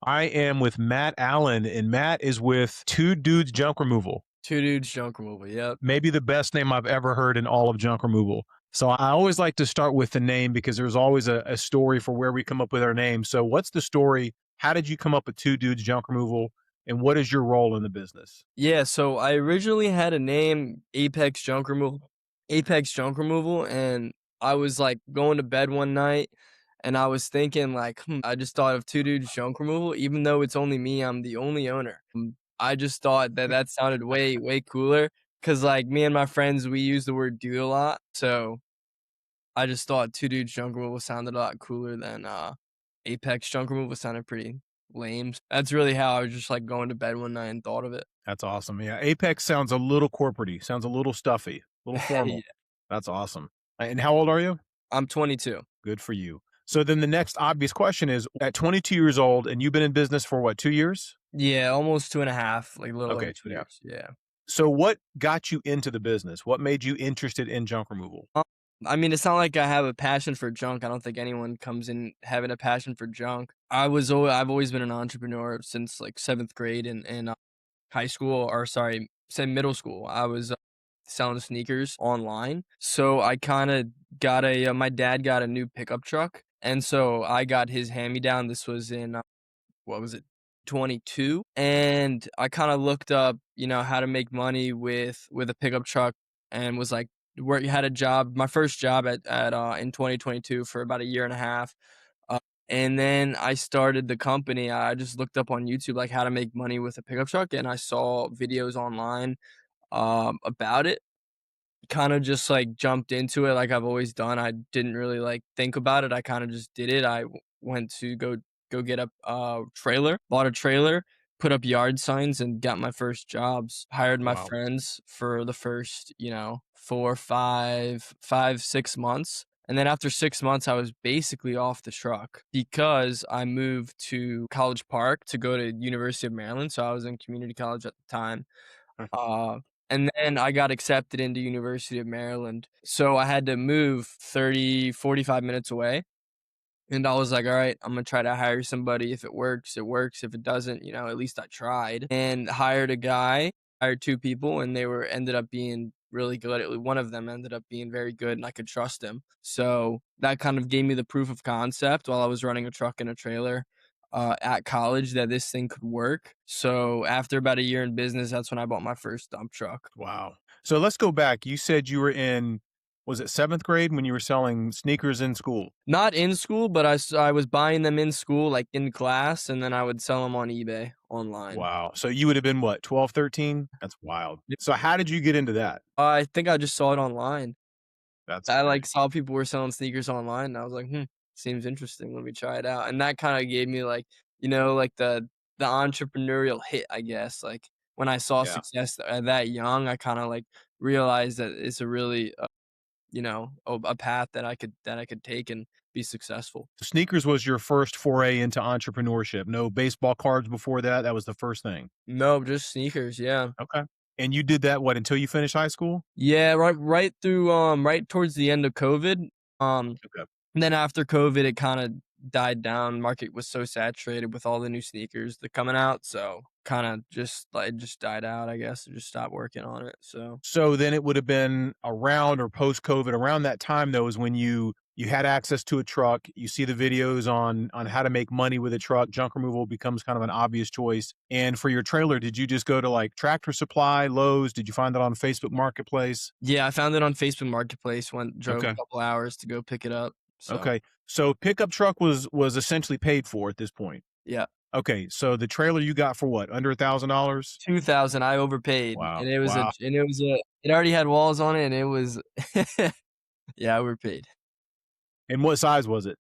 I am with Matt Allen, and Matt is with Two Dudes Junk Removal. Two Dudes Junk Removal, yep. Maybe the best name I've ever heard in all of junk removal. So I always like to start with the name because there's always a story for where we come up with our name. So what's the story? How did you come up with Two Dudes Junk Removal? And what is your role in the business? Yeah, so I originally had a name, Apex Junk Removal, and I was, like, going to bed one night, and I was thinking, like, I just thought of Two Dudes Junk Removal, even though it's only me, I'm the only owner. I just thought that that sounded way, way cooler because, like, me and my friends, we use the word dude a lot, so I just thought Two Dudes Junk Removal sounded a lot cooler than, Apex Junk Removal sounded pretty lame. That's really how I was just, like, going to bed one night and thought of it. That's awesome. Yeah, Apex sounds a little corporate sounds a little stuffy, a little Yeah, formal. That's awesome. And how old are you? I'm 22. Good for you. So then the next obvious question is at 22 years old, and you've been in business for what, 2 years? Yeah, almost 2 and a half, like, a little over Okay, 2 yeah. years, yeah. So what got you into the business? What made you interested in junk removal? Um, I mean, it's not like I have a passion for junk, I don't think anyone comes in having a passion for junk. I've always been an entrepreneur since, like, 7th grade in high school or sorry, say middle school. I was, selling sneakers online, so I kinda got my dad got a new pickup truck, and so I got his hand-me-down. This was in, what was it, 22, and I kinda looked up, how to make money with a pickup truck and was like had a job my first job in 2022 for about a year and a half, uh, and then I started the company. I just looked up on YouTube, like, how to make money with a pickup truck, and I saw videos online, about it. Kinda just, like, jumped into it like I've always done. I didn't really, like, think about it. I kinda just did it. I went to go get a, trailer, bought a trailer, put up yard signs, and got my first jobs. Hired my Wow. friends for the first, 4, 5, 6 months, and then after 6 months, I was basically off the truck because I moved to College Park to go to University of Maryland, so I was in community college at the time. Uh, and then I got accepted into University of Maryland, so I had to move 30, 45 minutes away, and I was like, "Alright, I'm gonna try to hire somebody. If it works, it works. If it doesn't, at least I tried." And hired a guy, hired 2 people, and they were ended up being really good. One of them ended up being very good, and I could trust him. So, that kind of gave me the proof of concept while I was running a truck and a trailer, at college that this thing could work. So, after about a year in business, that's when I bought my first dump truck. Wow. So let's go back. You said you were in, was it seventh grade when you were selling sneakers in school? Not in school, but I was buying them in school, like, in class, and then I would sell them on eBay online. Wow. So you would have been what, 12, 13? That's wild. Yeah. So how did you get into that? I think I just saw it online. That's I, great. like, saw people were selling sneakers online, and I was like, "Hmm, seems interesting, let me try it out," and that kinda gave me, like, like, the entrepreneurial hit, I guess, like, when I saw Yeah. success at that young, I kinda, like, realized that it's a really, a path that I could take and be successful. Sneakers was your first foray into entrepreneurship. No baseball cards before that. That was the first thing. No, just sneakers, yeah. Okay. And you did that what until you finished high school? Yeah, right through, right towards the end of COVID, Okay. and then after COVID, it kinda died down. Market was so saturated with all the new sneakers that coming out, so kinda just like, it just died out, I guess. I just stopped working on it, so So then it would have been around or post COVID, around that time though is when you had access to a truck, you see the videos on how to make money with a truck, junk removal becomes kind of an obvious choice. And for your trailer, did you just go to like Tractor Supply, Lowe's? Did you find that on Facebook Marketplace? yeah, I found it on Facebook Marketplace, drove a Okay. couple hours to go pick it up, so Okay. So pickup truck was essentially paid for at this point. yeah. Okay. So the trailer you got for what? Under $1,000? 2,000, I overpaid, Wow. and Wow. it already had walls on it, and it was yeah, I overpaid. And what size was it?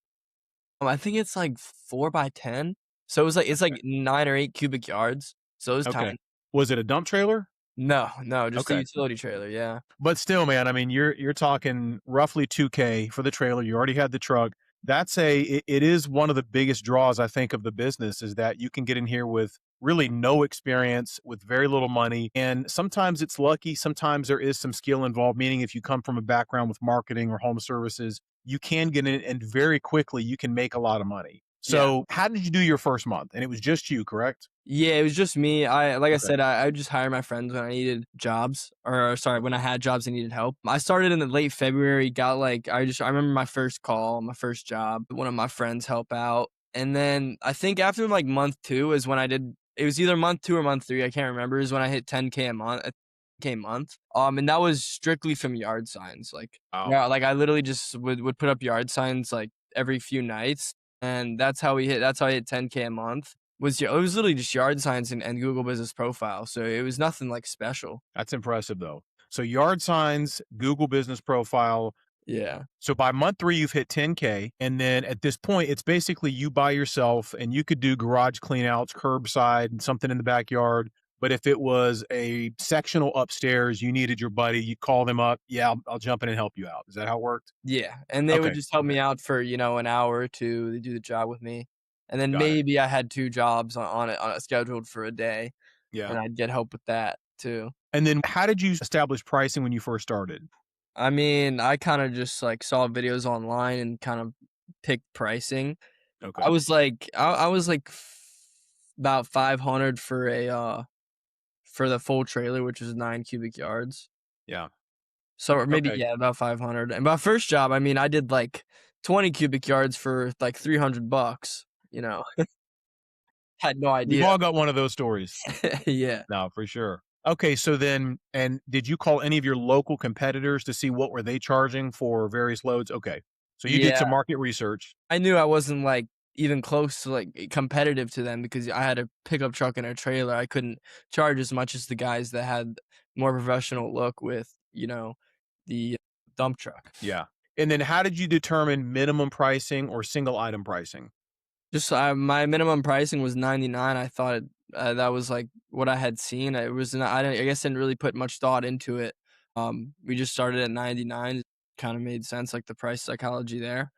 I think it's like 4 by 10, so it's like 9 or 8 cubic yards, so it was Okay. tiny. Was it a dump trailer? No, no, just a Okay. utility trailer, yeah. But still, man, I mean, you're talking roughly 2K for the trailer. You already had the truck. That's it is one of the biggest draws I think of the business is that you can get in here with really no experience with very little money. And sometimes it's lucky, sometimes there is some skill involved, meaning if you come from a background with marketing or home services, you can get in and very quickly you can make a lot of money. Yeah. So how did you do your first month? And it was just you, correct? Yeah, it was just me. Like I Okay. said, I would just hire my friends when I needed jobs, or sorry, when I had jobs and needed help. I started in the late February, got like I remember my first call, my first job, one of my friends help out. And then I think after like month 2 is when I did it was either month 2 or month 3, I can't remember, is when I hit 10K a month, K month. And that was strictly from yard signs. Like Wow. yeah, like I literally just would put up yard signs like every few nights, and that's how I hit 10K a month. It was literally just yard signs and Google Business Profile, so it was nothing, like, special. That's impressive though. So yard signs, Google business profile. Yeah. So by month 3, you've hit 10K. And then at this point, it's basically you by yourself and you could do garage clean outs, curbside, and something in the backyard. But if it was a sectional upstairs, you needed your buddy, you call them up. Yeah, I'll jump in and help you out. Is that how it worked? Yeah, and they would Okay. just help Okay. me out for, an hour or 2 to do the job with me, and then Got it. maybe I had 2 jobs on it scheduled for a day, Yeah. and I'd get help with that too. And then how did you establish pricing when you first started? I mean, I kinda just, like, saw videos online and kind of picked pricing. Okay. I was like about 500 for the full trailer, which is 9 cubic yards. Yeah. So or maybe, Okay. yeah, about 500. And my first job, I mean, I did, like, 20 cubic yards for, like, $300, you know? Had no We've idea. all got one of those stories. Yeah. No, for sure. Okay, so then and did you call any of your local competitors to see what were they charging for various loads? Okay. So you did Yeah. some market research. I knew I wasn't, like, even close to, like, competitive to them because I had a pickup truck and a trailer. I couldn't charge as much as the guys that had more professional look with, the dump truck. Yeah. And then how did you determine minimum pricing or single item pricing? Just my minimum pricing was 99. I thought that was, like, what I had seen. It was not I guess didn't really put much thought into it. We just started at 99. Kinda made sense, like, the price psychology there.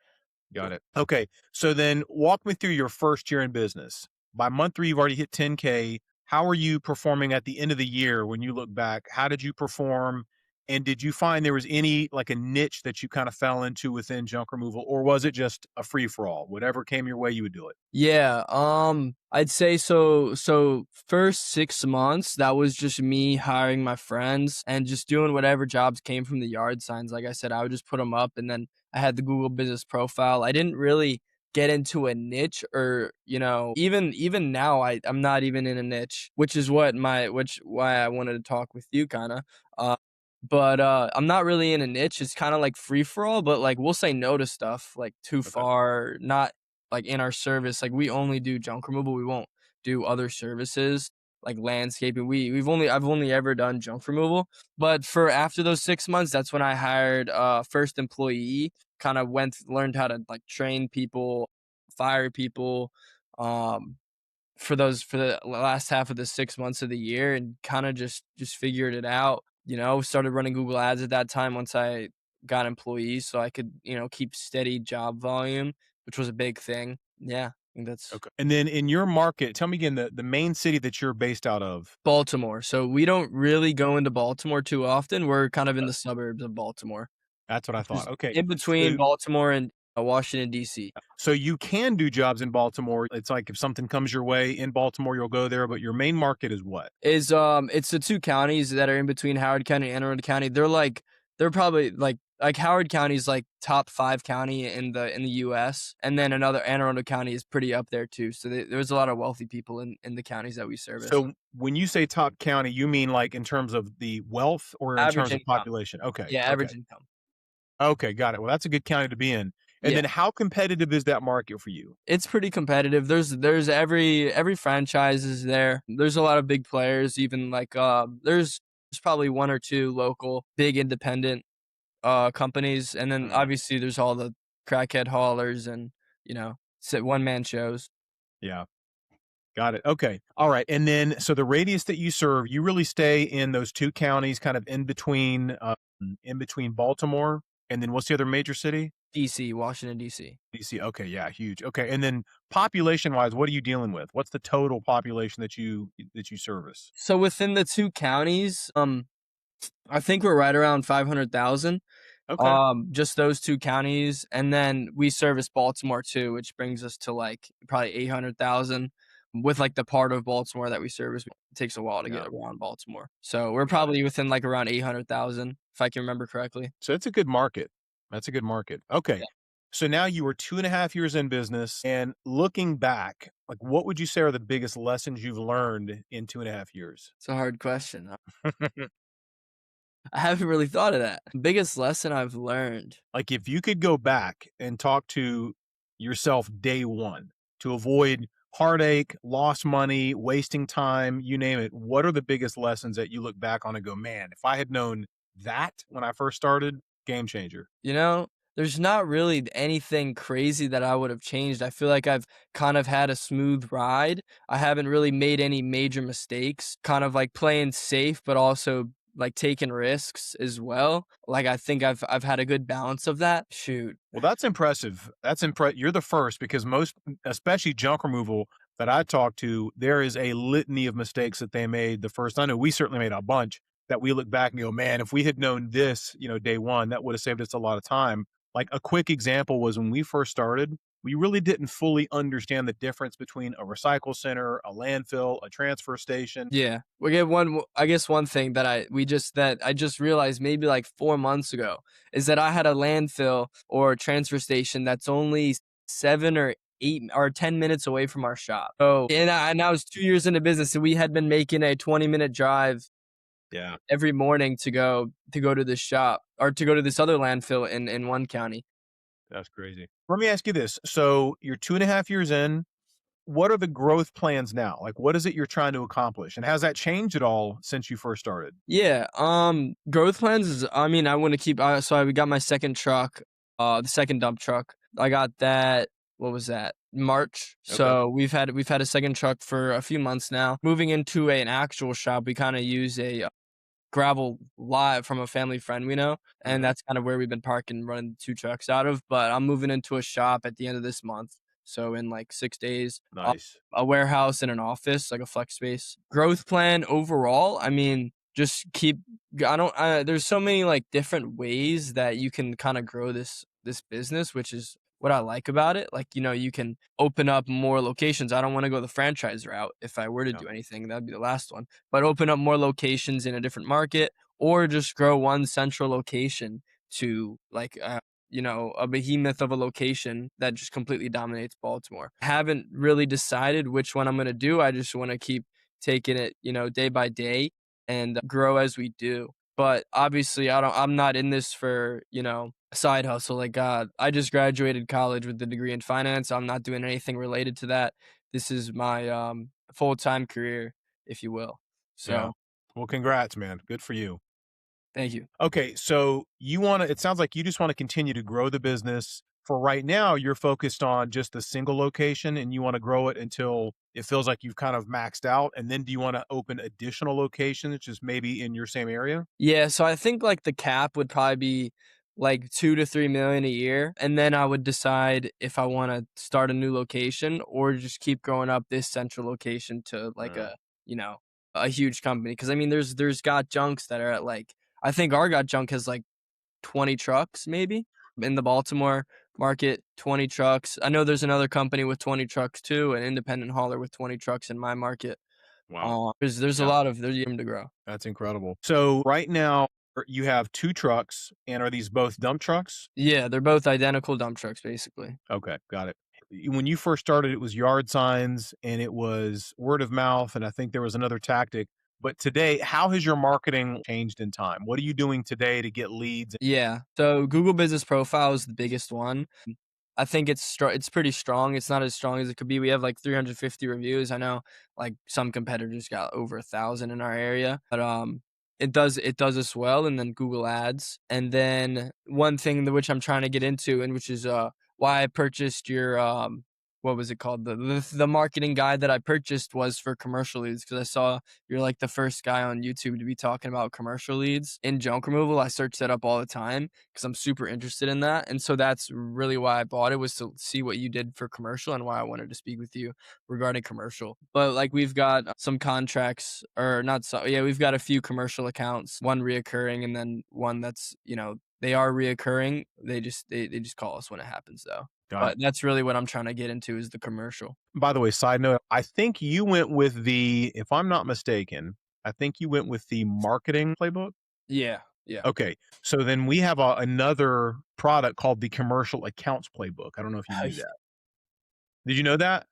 Got it. Okay. So then walk me through your first year in business. By month 3, you've already hit 10K. How are you performing at the end of the year when you look back? How did you perform? And did you find there was any like a niche that you kind of fell into within junk removal, or was it just a free for all? Whatever came your way, you would do it. Yeah, I'd say so first 6 months, that was just me hiring my friends and just doing whatever jobs came from the yard signs. Like I said, I would just put them up, and then I had the Google Business Profile. I didn't really get into a niche or, even now I'm not even in a niche, which is why I wanted to talk with you kinda. Uh, I'm not really in a niche. It's kinda like free for all, but, like, we'll say no to stuff, like, too Okay. far, not like in our service, like we only do junk removal. We won't do other services like landscaping. I've only ever done junk removal. But for after those 6 months, that's when I hired first employee, kind of learned how to like train people, fire people, um, for the last half of the 6 months of the year and kind of just figured it out. Started running Google ads at that time once I got employees so I could, keep steady job volume, which was a big thing. Yeah, I think that's Okay. And then in your market, tell me again the main city that you're based out of. Baltimore. So we don't really go into Baltimore too often. We're kind of in the suburbs of Baltimore, That's what I which thought. is Okay. in between So Baltimore and Washington, D.C. so you can do jobs in Baltimore. It's like if something comes your way in Baltimore, you'll go there, but your main market is what? It's the 2 counties that are in between Howard County and Anne Arundel County. They're probably like Howard County is like top 5 county in the US, and then another Anne Arundel County is pretty up there too. So there's a lot of wealthy people in the counties that we service. So when you say top county, you mean like in terms of the wealth or in Average terms of income. population? Okay. Yeah, Okay. average income. Okay, got it. Well, that's a good county to be in. And Yeah. then how competitive is that market for you? It's pretty competitive. There's every franchise is there. There's a lot of big players, even like there's probably 1 or 2 local big independent companies, and then Mhm. obviously there's all the crackhead haulers and, one man shows. Yeah. Got it. Okay. All right. And then, so the radius that you serve, you really stay in those 2 counties, kind of in between Baltimore, and then what's the other major city? DC, Washington, DC. DC. Okay. Yeah. Huge. Okay. And then population wise, what are you dealing with? What's the total population that you service? So within the 2 counties, I think we're right around 500,000. Okay. Just those 2 counties, and then we service Baltimore too, which brings us to, like, probably 800,000 with, like, the part of Baltimore that we service. It takes a while to get Yeah. around Baltimore. So, we're Got it. probably within, like, around 800,000, if I can remember correctly. So it's a good market. That's a good market. Okay. Yeah, So now you were 2.5 years in business, and looking back, like, what would you say are the biggest lessons you've learned in 2.5 years? it's a hard question. I haven't really thought of that. Biggest lesson I've learned. Like, if you could go back and talk to yourself day one to avoid heartache, lost money, wasting time, you name it, what are the biggest lessons that you look back on and go, man, if I had known that when I first started, game changer? You know, there's not really anything crazy that I would have changed. I feel like I've kind of had a smooth ride. I haven't really made any major mistakes, kind of like playing safe, but also like taking risks as well. Like I think I've had a good balance of that. Shoot. Well, that's impressive. You're the first because most, especially junk removal that I talk to, there is a litany of mistakes that they made the first. I know we certainly made a bunch that we look back and go, man, if we had known this, day one, that would have saved us a lot of time. Like a quick example was when we first started, we really didn't fully understand the difference between a recycle center, a landfill, a transfer station. Yeah. We get I guess one thing that I just realized maybe like 4 months ago is that I had a landfill or a transfer station that's only 7 or 8 or 10 minutes away from our shop. So, and I was 2 years into business and we had been making a 20-minute drive Yeah, every morning to go to this shop or to go to this other landfill in one county. that's crazy. Let me ask you this. So you're 2.5 years in. What are the growth plans now? Like, what is it you're trying to accomplish? And has that changed at all since you first started? Yeah, growth plans is I mean, I wanna keep so I we got my second truck, the second dump truck. I got that what was that? March. Okay. So we've had a second truck for a few months now. Moving into an actual shop, we kinda use a gravel lot from a family friend we know, and Mhm. that's kind of where we've been parking running 2 trucks out of, but I'm moving into a shop at the end of this month. So in, like, 6 days, Nice. a warehouse and an office, like a flex space. Growth plan overall, I mean, just keep I don't there's so many, like, different ways that you can kinda grow this business, which is what I like about it. Like, you can open up more locations. I don't wanna go the franchise route. If I were to Yeah. do anything, that'd be the last one. But open up more locations in a different market or just grow one central location to, like, a behemoth of a location that just completely dominates Baltimore. Haven't really decided which one I'm gonna do. I just wanna keep taking it, day by day and grow as we do. But obviously, I'm not in this for, a side hustle. Like, I just graduated college with a degree in finance. I'm not doing anything related to that. This is my full-time career, if you will. Yeah. So, Well, congrats, man. Good for you. thank you. Okay, so it sounds like you just want to continue to grow the business. For right now, you're focused on just a single location and you want to grow it until it feels like you've kind of maxed out. And then do you want to open additional locations, just maybe in your same area? Yeah, so I think like the cap would probably be like 2 to 3 million a year, and then I would decide if I want to start a new location or just keep growing up this central location to like Uh, you know, a huge company. Because I mean, there's got junks that are at like I think our got junk has like 20 trucks maybe in the Baltimore market, 20 trucks. I know there's another company with 20 trucks too, an independent hauler with 20 trucks in my market. wow. There's a Yeah, lot of there's room to grow. that's incredible. So right now, you have two trucks, and are these both dump trucks? Yeah, they're both identical dump trucks, basically. Okay, got it. When you first started, it was yard signs and it was word of mouth, and I think there was another tactic. But today, how has your marketing changed in time? What are you doing today to get leads? Yeah. So Google Business Profile is the biggest one. I think it's pretty strong. It's not as strong as it could be. We have like 350 reviews. I know like some competitors got over 1,000 in our area, but it does us well. And then Google Ads, and then one thing which I'm trying to get into, and which is why I purchased your what was it called, the marketing guide that I purchased was for commercial leads because I saw you're like the first guy on YouTube to be talking about commercial leads in junk removal. I search that up all the time because I'm super interested in that. And so that's really why I bought it, was to see what you did for commercial and why I wanted to speak with you regarding commercial. But like we've got some contracts or not so yeah, we've got a few commercial accounts, one reoccurring and then one that's, They are reoccurring. They just call us when it happens though. Got it. But that's really what I'm trying to get into is the commercial. By the way, side note, I think you went with the, if I'm not mistaken, I think you went with the marketing playbook. Yeah, yeah. Okay. So then we have another product called the commercial accounts playbook. I don't know if you knew that. Did you know that?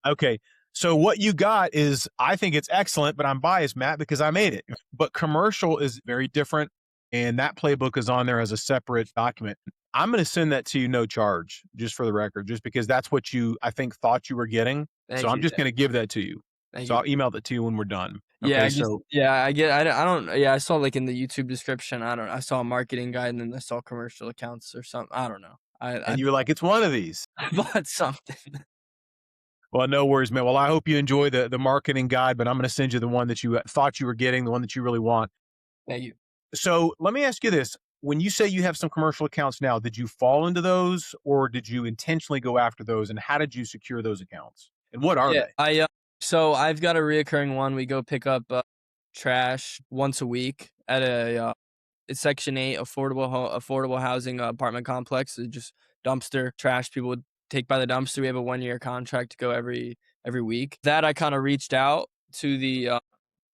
Okay. So what you got is, I think it's excellent, but I'm biased, Matt, because I made it. But commercial is very different. And that playbook is on there as a separate document. I'm going to send that to you no charge, just for the record, just because that's what you, I think, thought you were getting. So Thank I'm you. just going to give that to you. Thank So you. I'll email that to you when we're done. Yeah, Okay. So, I get I don't yeah, I saw like in the YouTube description, I saw a marketing guide and then I saw commercial accounts or something. I don't know. I and you were like, it's one of these. I bought something. Well, no worries, man. Well, I hope you enjoy the marketing guide, but I'm going to send you the one that you thought you were getting, the one that you really want. Thank you. So let me ask you this. When you say you have some commercial accounts now, did you fall into those or did you intentionally go after those? And how did you secure those accounts? And what are Yeah, they? so I've got a reoccurring one. We go pick up trash once a week at a it's Section 8 affordable housing apartment complex. It's just dumpster trash people would take by the dumpster. We have a 1-year contract to go every week. That I kind of reached out to the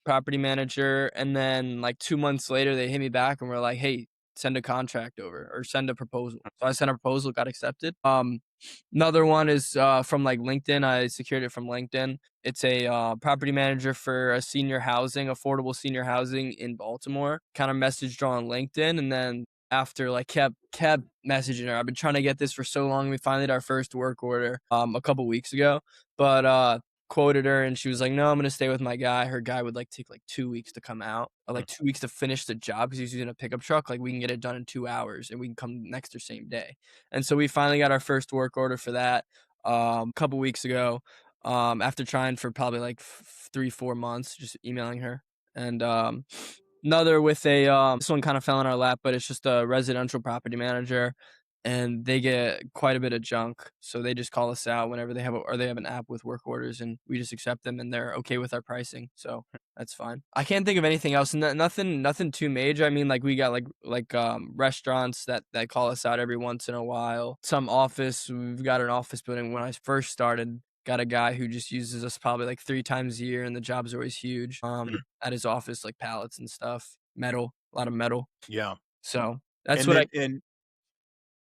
property manager, and then like 2 months later they hit me back and were like, "Hey, send a contract over or send a proposal." So I sent a proposal, got accepted. Another one is from like LinkedIn. I secured it from LinkedIn. It's a property manager for a affordable senior housing in Baltimore. Kind of messaged her on LinkedIn, and then after like kept messaging her. I've been trying to get this for so long. We finally did our first work order a couple weeks ago, but quoted her and she was like, "No, I'm gonna stay with my guy." Her guy would like take like 2 weeks to come out, or like 2 weeks to finish the job because he's using a pickup truck. Like we can get it done in 2 hours and we can come next or same day. And so we finally got our first work order for that a couple weeks ago. After trying for probably like 3-4 months, just emailing her. And another with a this one kind of fell in our lap, but it's just a residential property manager, and they get quite a bit of junk. So they just call us out whenever they have they have an app with work orders, and we just accept them, and they're okay with our pricing. So that's fine. I can't think of anything else. Nothing too major. I mean, like we got like restaurants that call us out every once in a while. Some office. We've got an office building. When I first started, got a guy who just uses us probably like 3 times a year, and the job's always huge. At his office, like pallets and stuff, metal, a lot of metal. Yeah. So that's And what then,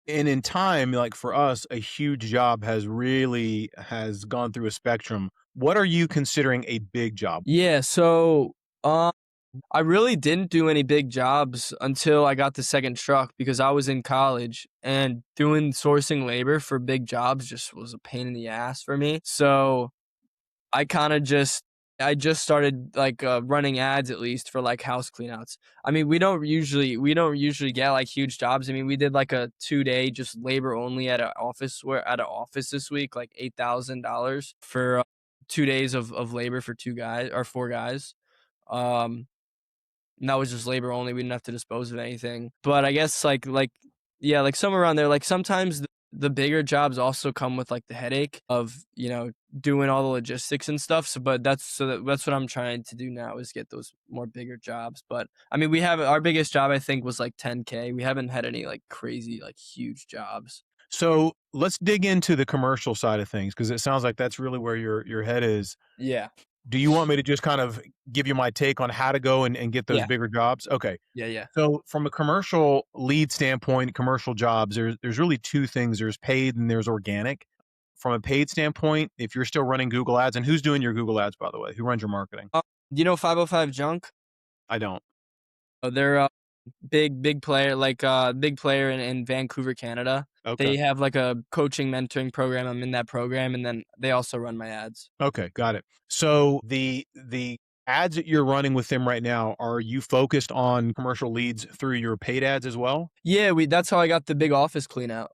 I. and in time, like for us, a huge job has gone through a spectrum. What are you considering a big job? Yeah. So I really didn't do any big jobs until I got the second truck because I was in college, and doing sourcing labor for big jobs just was a pain in the ass for me. So I kind of I just started like running ads at least for like house cleanouts. I mean, we don't usually get like huge jobs. I mean, we did like a 2-day just labor only at an office this week, like $8,000 for 2 days of labor for 2 guys or 4 guys. Um, and that was just labor only. We didn't have to dispose of anything. But I guess yeah, like somewhere around there. Like sometimes the bigger jobs also come with like the headache of doing all the logistics and stuff. So, but that's what I'm trying to do now is get those more bigger jobs. But I mean, we have our biggest job I think was like 10K. We haven't had any like crazy like huge jobs. So let's dig into the commercial side of things because it sounds like that's really where your head is. Yeah. Do you want me to just kind of give you my take on how to go and get those Yeah. bigger jobs? Okay. Yeah. Yeah. So from a commercial lead standpoint, commercial jobs, there's really two things. There's paid and there's organic. From a paid standpoint, if you're still running Google Ads, and who's doing your Google Ads, by the way? Who runs your marketing? 505 Junk? I don't. They're a big player, like big player in Vancouver, Canada. Okay. They have like a coaching mentoring program. I'm in that program, and then they also run my ads. Okay, got it. So the ads that you're running with them right now, are you focused on commercial leads through your paid ads as well? Yeah, that's how I got the big office clean out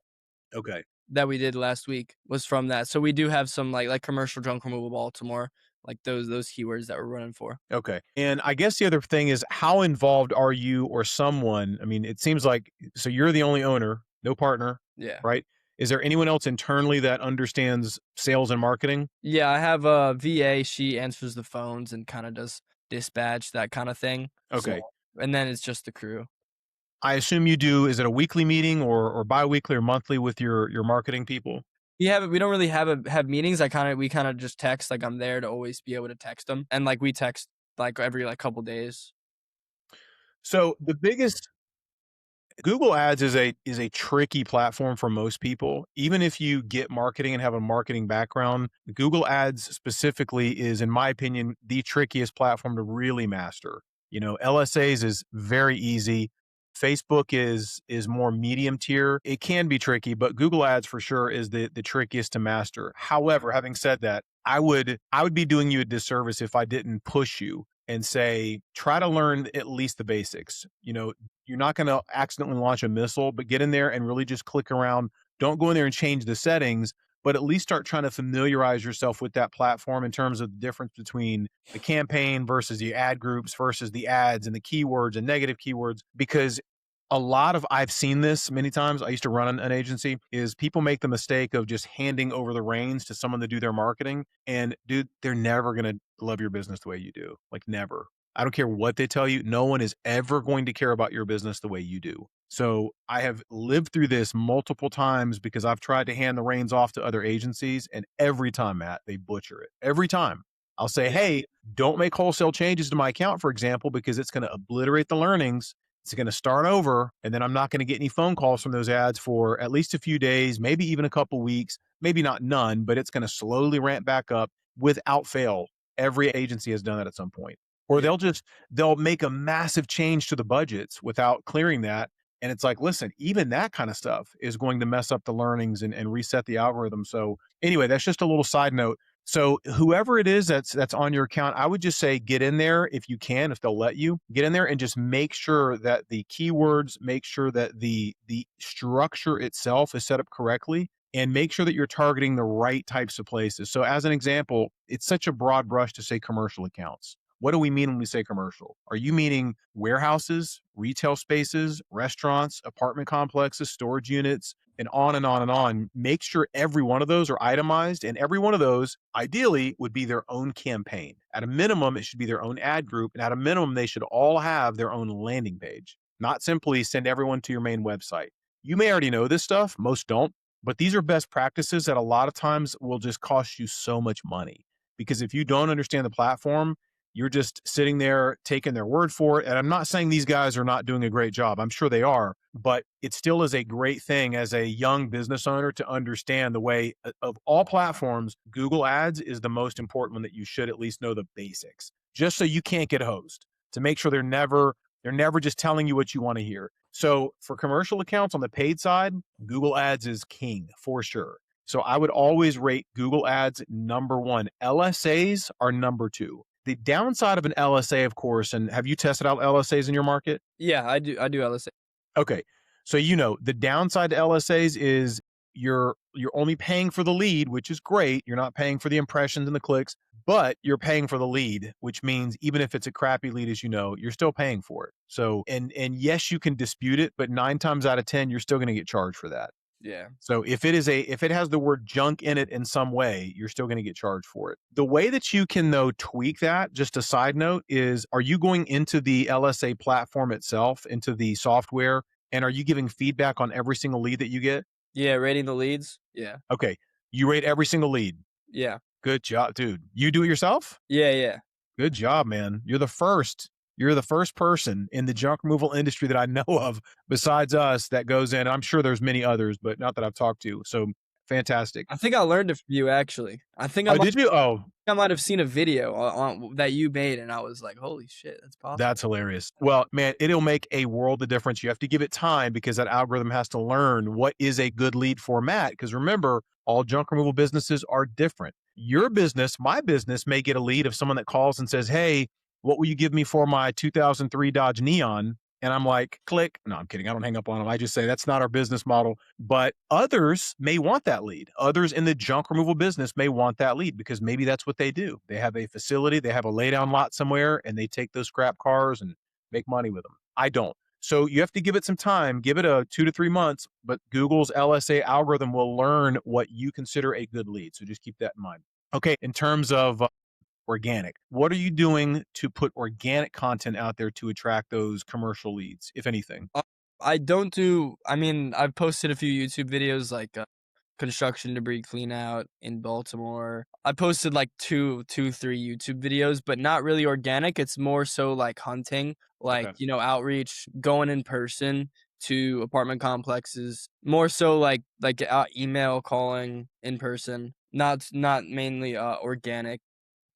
Okay. that we did last week was from that. So we do have some like commercial junk removal Baltimore, like those keywords that we're running for. Okay. And I guess the other thing is, how involved are you or someone? I mean, it seems like, so you're the only owner, no partner, Yeah. right? Is there anyone else internally that understands sales and marketing? Yeah, I have a VA. She answers the phones and kind of does dispatch, that kind of thing. Okay. So, and then it's just the crew. I assume you do. Is it a weekly meeting or biweekly or monthly with your marketing people? We don't really have meetings. We kinda just text, like, I'm there to always be able to text them, and, like, we text, like, every, like, couple days. So the biggest Google Ads is a tricky platform for most people. Even if you get marketing and have a marketing background, Google Ads specifically is, in my opinion, the trickiest platform to really master. You know, LSAs is very easy. Facebook is more medium tier. It can be tricky, but Google Ads for sure is the trickiest to master. However, having said that, I would be doing you a disservice if I didn't push you and say try to learn at least the basics. You know, you're not going to accidentally launch a missile, but get in there and really just click around. Don't go in there and change the settings, but at least start trying to familiarize yourself with that platform in terms of the difference between the campaign versus the ad groups versus the ads and the keywords and negative keywords. Because a lot of I've seen this many times. I used to run an agency. Is people make the mistake of just handing over the reins to someone to do their marketing, and dude, they're never gonna love your business the way you do. Like never. I don't care what they tell you. No one is ever going to care about your business the way you do. So I have lived through this multiple times because I've tried to hand the reins off to other agencies, and every time, Matt, they butcher it. Every time. I'll say, Yeah. hey, don't make wholesale changes to my account, for example, because it's going to obliterate the learnings. It's going to start over, and then I'm not going to get any phone calls from those ads for at least a few days, maybe even a couple weeks, maybe not none, but it's going to slowly ramp back up without fail. Every agency has done that at some point. Or Yeah. they'll make a massive change to the budgets without clearing that. And it's like, listen, even that kind of stuff is going to mess up the learnings and reset the algorithm. So anyway, that's just a little side note. So whoever it is that's on your account, I would just say get in there if you can, if they'll let you. Get in there and just make sure that the keywords, make sure that the structure itself is set up correctly and make sure that you're targeting the right types of places. So as an example, it's such a broad brush to say commercial accounts. What do we mean when we say commercial? Are you meaning warehouses, retail spaces, restaurants, apartment complexes, storage units, and on and on and on? Make sure every one of those are itemized, and every one of those ideally would be their own campaign. At a minimum, it should be their own ad group, and at a minimum, they should all have their own landing page, not simply send everyone to your main website. You may already know this stuff, most don't, but these are best practices that a lot of times will just cost you so much money. Because if you don't understand the platform, you're just sitting there taking their word for it. And I'm not saying these guys are not doing a great job. I'm sure they are, but it still is a great thing as a young business owner to understand the way of all platforms, Google Ads is the most important one that you should at least know the basics, just so you can't get hosed, to make sure they're never just telling you what you want to hear. So for commercial accounts on the paid side, Google Ads is king for sure. So I would always rate Google Ads number one. LSAs are number two. The downside of an LSA, of course, and have you tested out LSAs in your market? Yeah, I do LSA. Okay. So you know, the downside to LSAs is you're only paying for the lead, which is great. You're not paying for the impressions and the clicks, but you're paying for the lead, which means even if it's a crappy lead, as you know, you're still paying for it. So and yes, you can dispute it, but 9 times out of 10, you're still going to get charged for that. Yeah. So if it has the word junk in it in some way, you're still going to get charged for it. The way that you can though tweak that, just a side note, is are you going into the LSA platform itself, into the software, and are you giving feedback on every single lead that you get? Yeah, rating the leads. Yeah. Okay. You rate every single lead. Yeah. Good job, dude. You do it yourself? Yeah, yeah. Good job, man. You're the first. You're the first person in the junk removal industry that I know of besides us that goes in. I'm sure there's many others, but not that I've talked to. So fantastic. I think I learned it from you, actually. Oh, did you? Oh, I might have seen a video on that you made, and I was like, "Holy shit, that's possible." that's hilarious. Well, man, it'll make a world of difference. You have to give it time because that algorithm has to learn what is a good lead format. Because remember, all junk removal businesses are different. Your business, my business, may get a lead of someone that calls and says, hey, what will you give me for my 2003 Dodge Neon? And I'm like, click. No, I'm kidding. I don't hang up on them. I just say that's not our business model. But others may want that lead. Others in the junk removal business may want that lead because maybe that's what they do. They have a facility, they have a laydown lot somewhere, and they take those scrap cars and make money with them. I don't. So you have to give it some time, give it a 2 to 3 months, but Google's LSA algorithm will learn what you consider a good lead. So just keep that in mind. Okay, in terms of organic, what are you doing to put organic content out there to attract those commercial leads, if anything? I don't do I mean, I've posted a few YouTube videos like, construction debris clean out in Baltimore. I posted like 3 YouTube videos, but not really organic. It's more so like hunting, like, Okay. outreach, going in person to apartment complexes, more so like email calling in person, not mainly organic,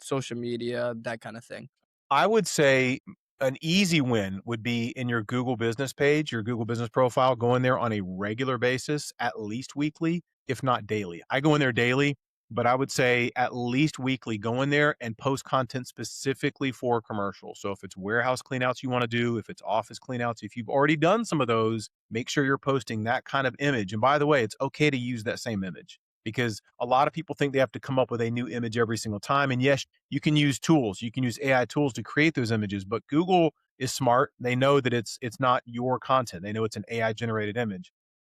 social media, that kind of thing. I would say an easy win would be in your Google business page, your Google business profile, go in there on a regular basis, at least weekly, if not daily. I go in there daily, but I would say at least weekly, go in there and post content specifically for commercial. So if it's warehouse cleanouts you want to do, if it's office cleanouts, if you've already done some of those, make sure you're posting that kind of image. And by the way, it's okay to use that same image because a lot of people think they have to come up with a new image every single time. And yes, you can use tools, you can use AI tools to create those images, but Google is smart. They know that it's not your content. They know it's an AI generated image.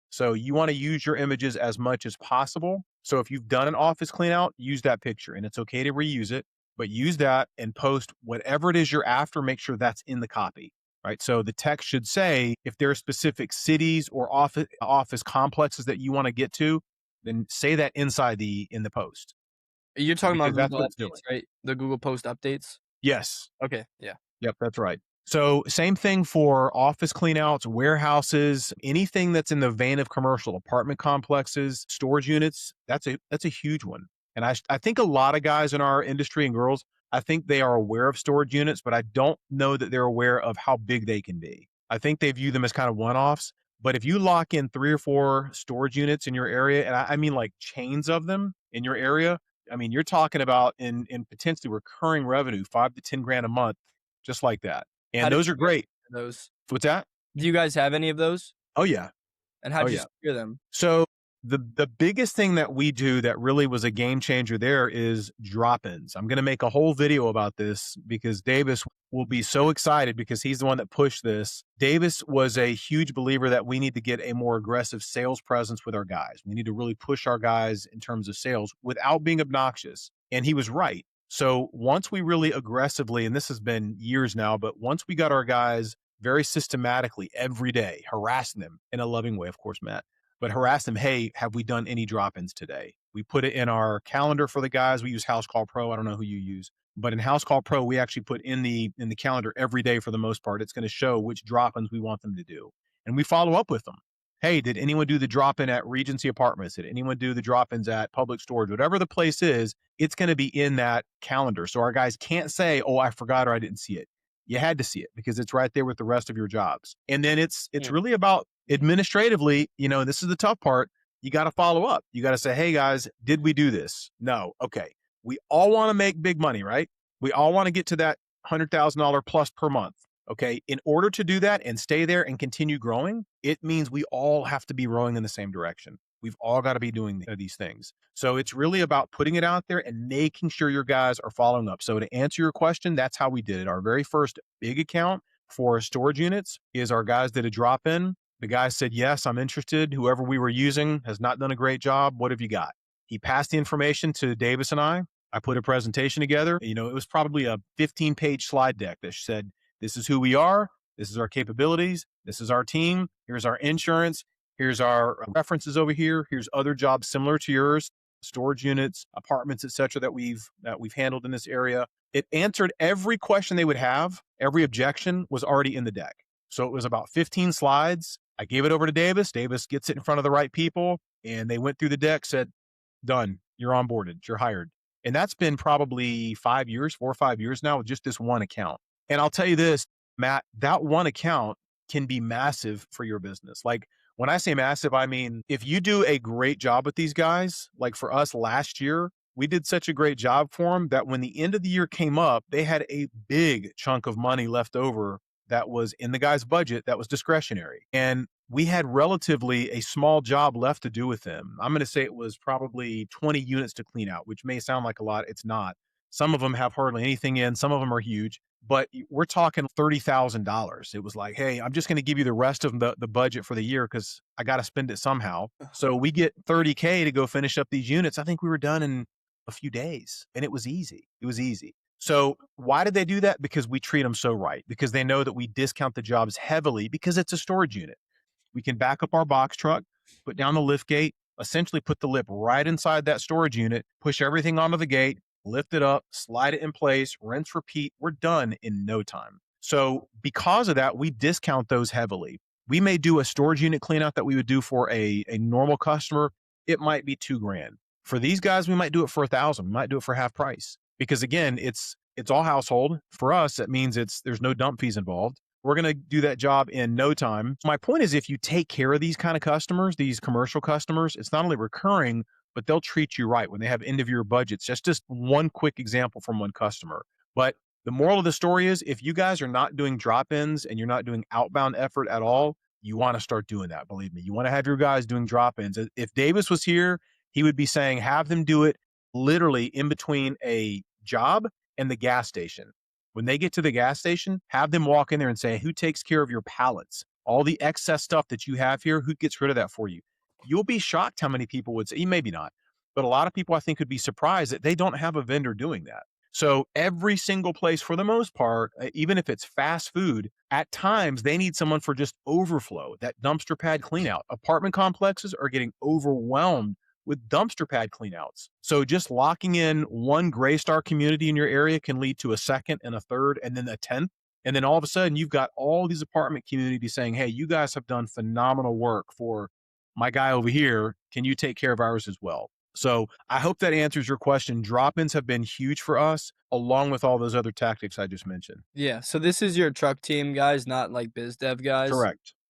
So you want to use your images as much as possible. So if you've done an office clean out, use that picture and it's okay to reuse it, but use that and post whatever it is you're after, make sure that's in the copy. Right. So the text should say if there are specific cities or office complexes that you want to get to, then say that inside in the post You're talking about because that's Google what it's Updates, doing. right? The Google Post updates? Yes. Okay, yeah. Yep, that's right. So same thing for office cleanouts, warehouses, anything that's in the vein of commercial, apartment complexes, storage units. That's a huge one. And I think a lot of guys in our industry and girls, I think they are aware of storage units, but I don't know that they're aware of how big they can be. I think they view them as kind of one-offs. But if you lock in 3 or 4 storage units in your area, and I mean like chains of them in your area, I mean, you're talking about in potentially recurring revenue, 5 to 10 grand a month, just like that. How And did those are you guys great. secure those? What's that? Do you guys have any of those? Oh yeah. And Oh how'd you yeah. secure them? So the biggest thing that we do that really was a game changer there is drop-ins. I'm going to make a whole video about this because Davis will be so excited because he's the one that pushed this. Davis was a huge believer that we need to get a more aggressive sales presence with our guys. We need to really push our guys in terms of sales without being obnoxious. And he was right. So once we really aggressively, and this has been years now, but once we got our guys very systematically every day, harassing them in a loving way, of course, Matt, but harass them. Hey, have we done any drop-ins today? We put it in our calendar for the guys. We use House Call Pro. I don't know who you use, but in House Call Pro, we actually put in the calendar every day for the most part. It's going to show which drop-ins we want them to do, and we follow up with them. Hey, did anyone do the drop-in at Regency Apartments? Did anyone do the drop-ins at Public Storage? Whatever the place is, it's going to be in that calendar. So our guys can't say, "Oh, I forgot" or "I didn't see it." You had to see it because it's right there with the rest of your jobs. And then it's Mm. really about administratively, this is the tough part. You got to follow up. You got to say, hey guys, did we do this? No. Okay. We all want to make big money, right? We all want to get to that $100,000 plus per month. Okay. In order to do that and stay there and continue growing, it means we all have to be rowing in the same direction. We've all got to be doing these things. So it's really about putting it out there and making sure your guys are following up. So to answer your question, that's how we did it. Our very first big account for storage units is our guys did a drop in. The guy said, yes, I'm interested. Whoever we were using has not done a great job. What have you got? He passed the information to Davis and I. I put a presentation together. It was probably a 15-page slide deck that said, this is who we are. This is our capabilities. This is our team. Here's our insurance. Here's our references over here. Here's other jobs similar to yours, storage units, apartments, et cetera, that we've handled in this area. It answered every question they would have. Every objection was already in the deck. So it was about 15 slides. I gave it over to Davis. Davis gets it in front of the right people. And they went through the deck, said, done. You're onboarded. You're hired. And that's been probably 5 years, 4 or 5 years now with just this one account. And I'll tell you this, Matt, that one account can be massive for your business. Like when I say massive, I mean, if you do a great job with these guys, like for us last year, we did such a great job for them that when the end of the year came up, they had a big chunk of money left over that was in the guy's budget that was discretionary. And we had relatively a small job left to do with them. I'm going to say it was probably 20 units to clean out, which may sound like a lot. It's not. Some of them have hardly anything in, some of them are huge, but we're talking $30,000. It was like, hey, I'm just going to give you the rest of the budget for the year because I got to spend it somehow. So we get 30K to go finish up these units. I think we were done in a few days and it was easy. It was easy. So why did they do that? Because we treat them so right, because they know that we discount the jobs heavily because it's a storage unit. We can back up our box truck, put down the lift gate, essentially put the lip right inside that storage unit, push everything onto the gate, lift it up, slide it in place, rinse, repeat. We're done in no time. So because of that, we discount those heavily. We may do a storage unit cleanout that we would do for a normal customer. It might be $2,000. For these guys, we might do it for 1,000. We might do it for half price because again, it's all household. For us, that means there's no dump fees involved. We're going to do that job in no time. My point is, if you take care of these kind of customers, these commercial customers, it's not only recurring, but they'll treat you right when they have end of year budgets. Just one quick example from one customer. But the moral of the story is if you guys are not doing drop ins and you're not doing outbound effort at all, you want to start doing that. Believe me, you want to have your guys doing drop ins. If Davis was here, he would be saying, have them do it literally in between a job and the gas station. When they get to the gas station, have them walk in there and say, who takes care of your pallets? All the excess stuff that you have here, who gets rid of that for you? You'll be shocked how many people would say, maybe not, but a lot of people I think would be surprised that they don't have a vendor doing that. So every single place, for the most part, even if it's fast food, at times they need someone for just overflow, that dumpster pad cleanout. Apartment complexes are getting overwhelmed with dumpster pad cleanouts. So just locking in one Greystar community in your area can lead to a second and a third and then a 10th. And then all of a sudden you've got all these apartment communities saying, hey, you guys have done phenomenal work for my guy over here. Can you take care of ours as well? So I hope that answers your question. Drop-ins have been huge for us, along with all those other tactics I just mentioned. Yeah. So this is your truck team guys, not like biz dev guys.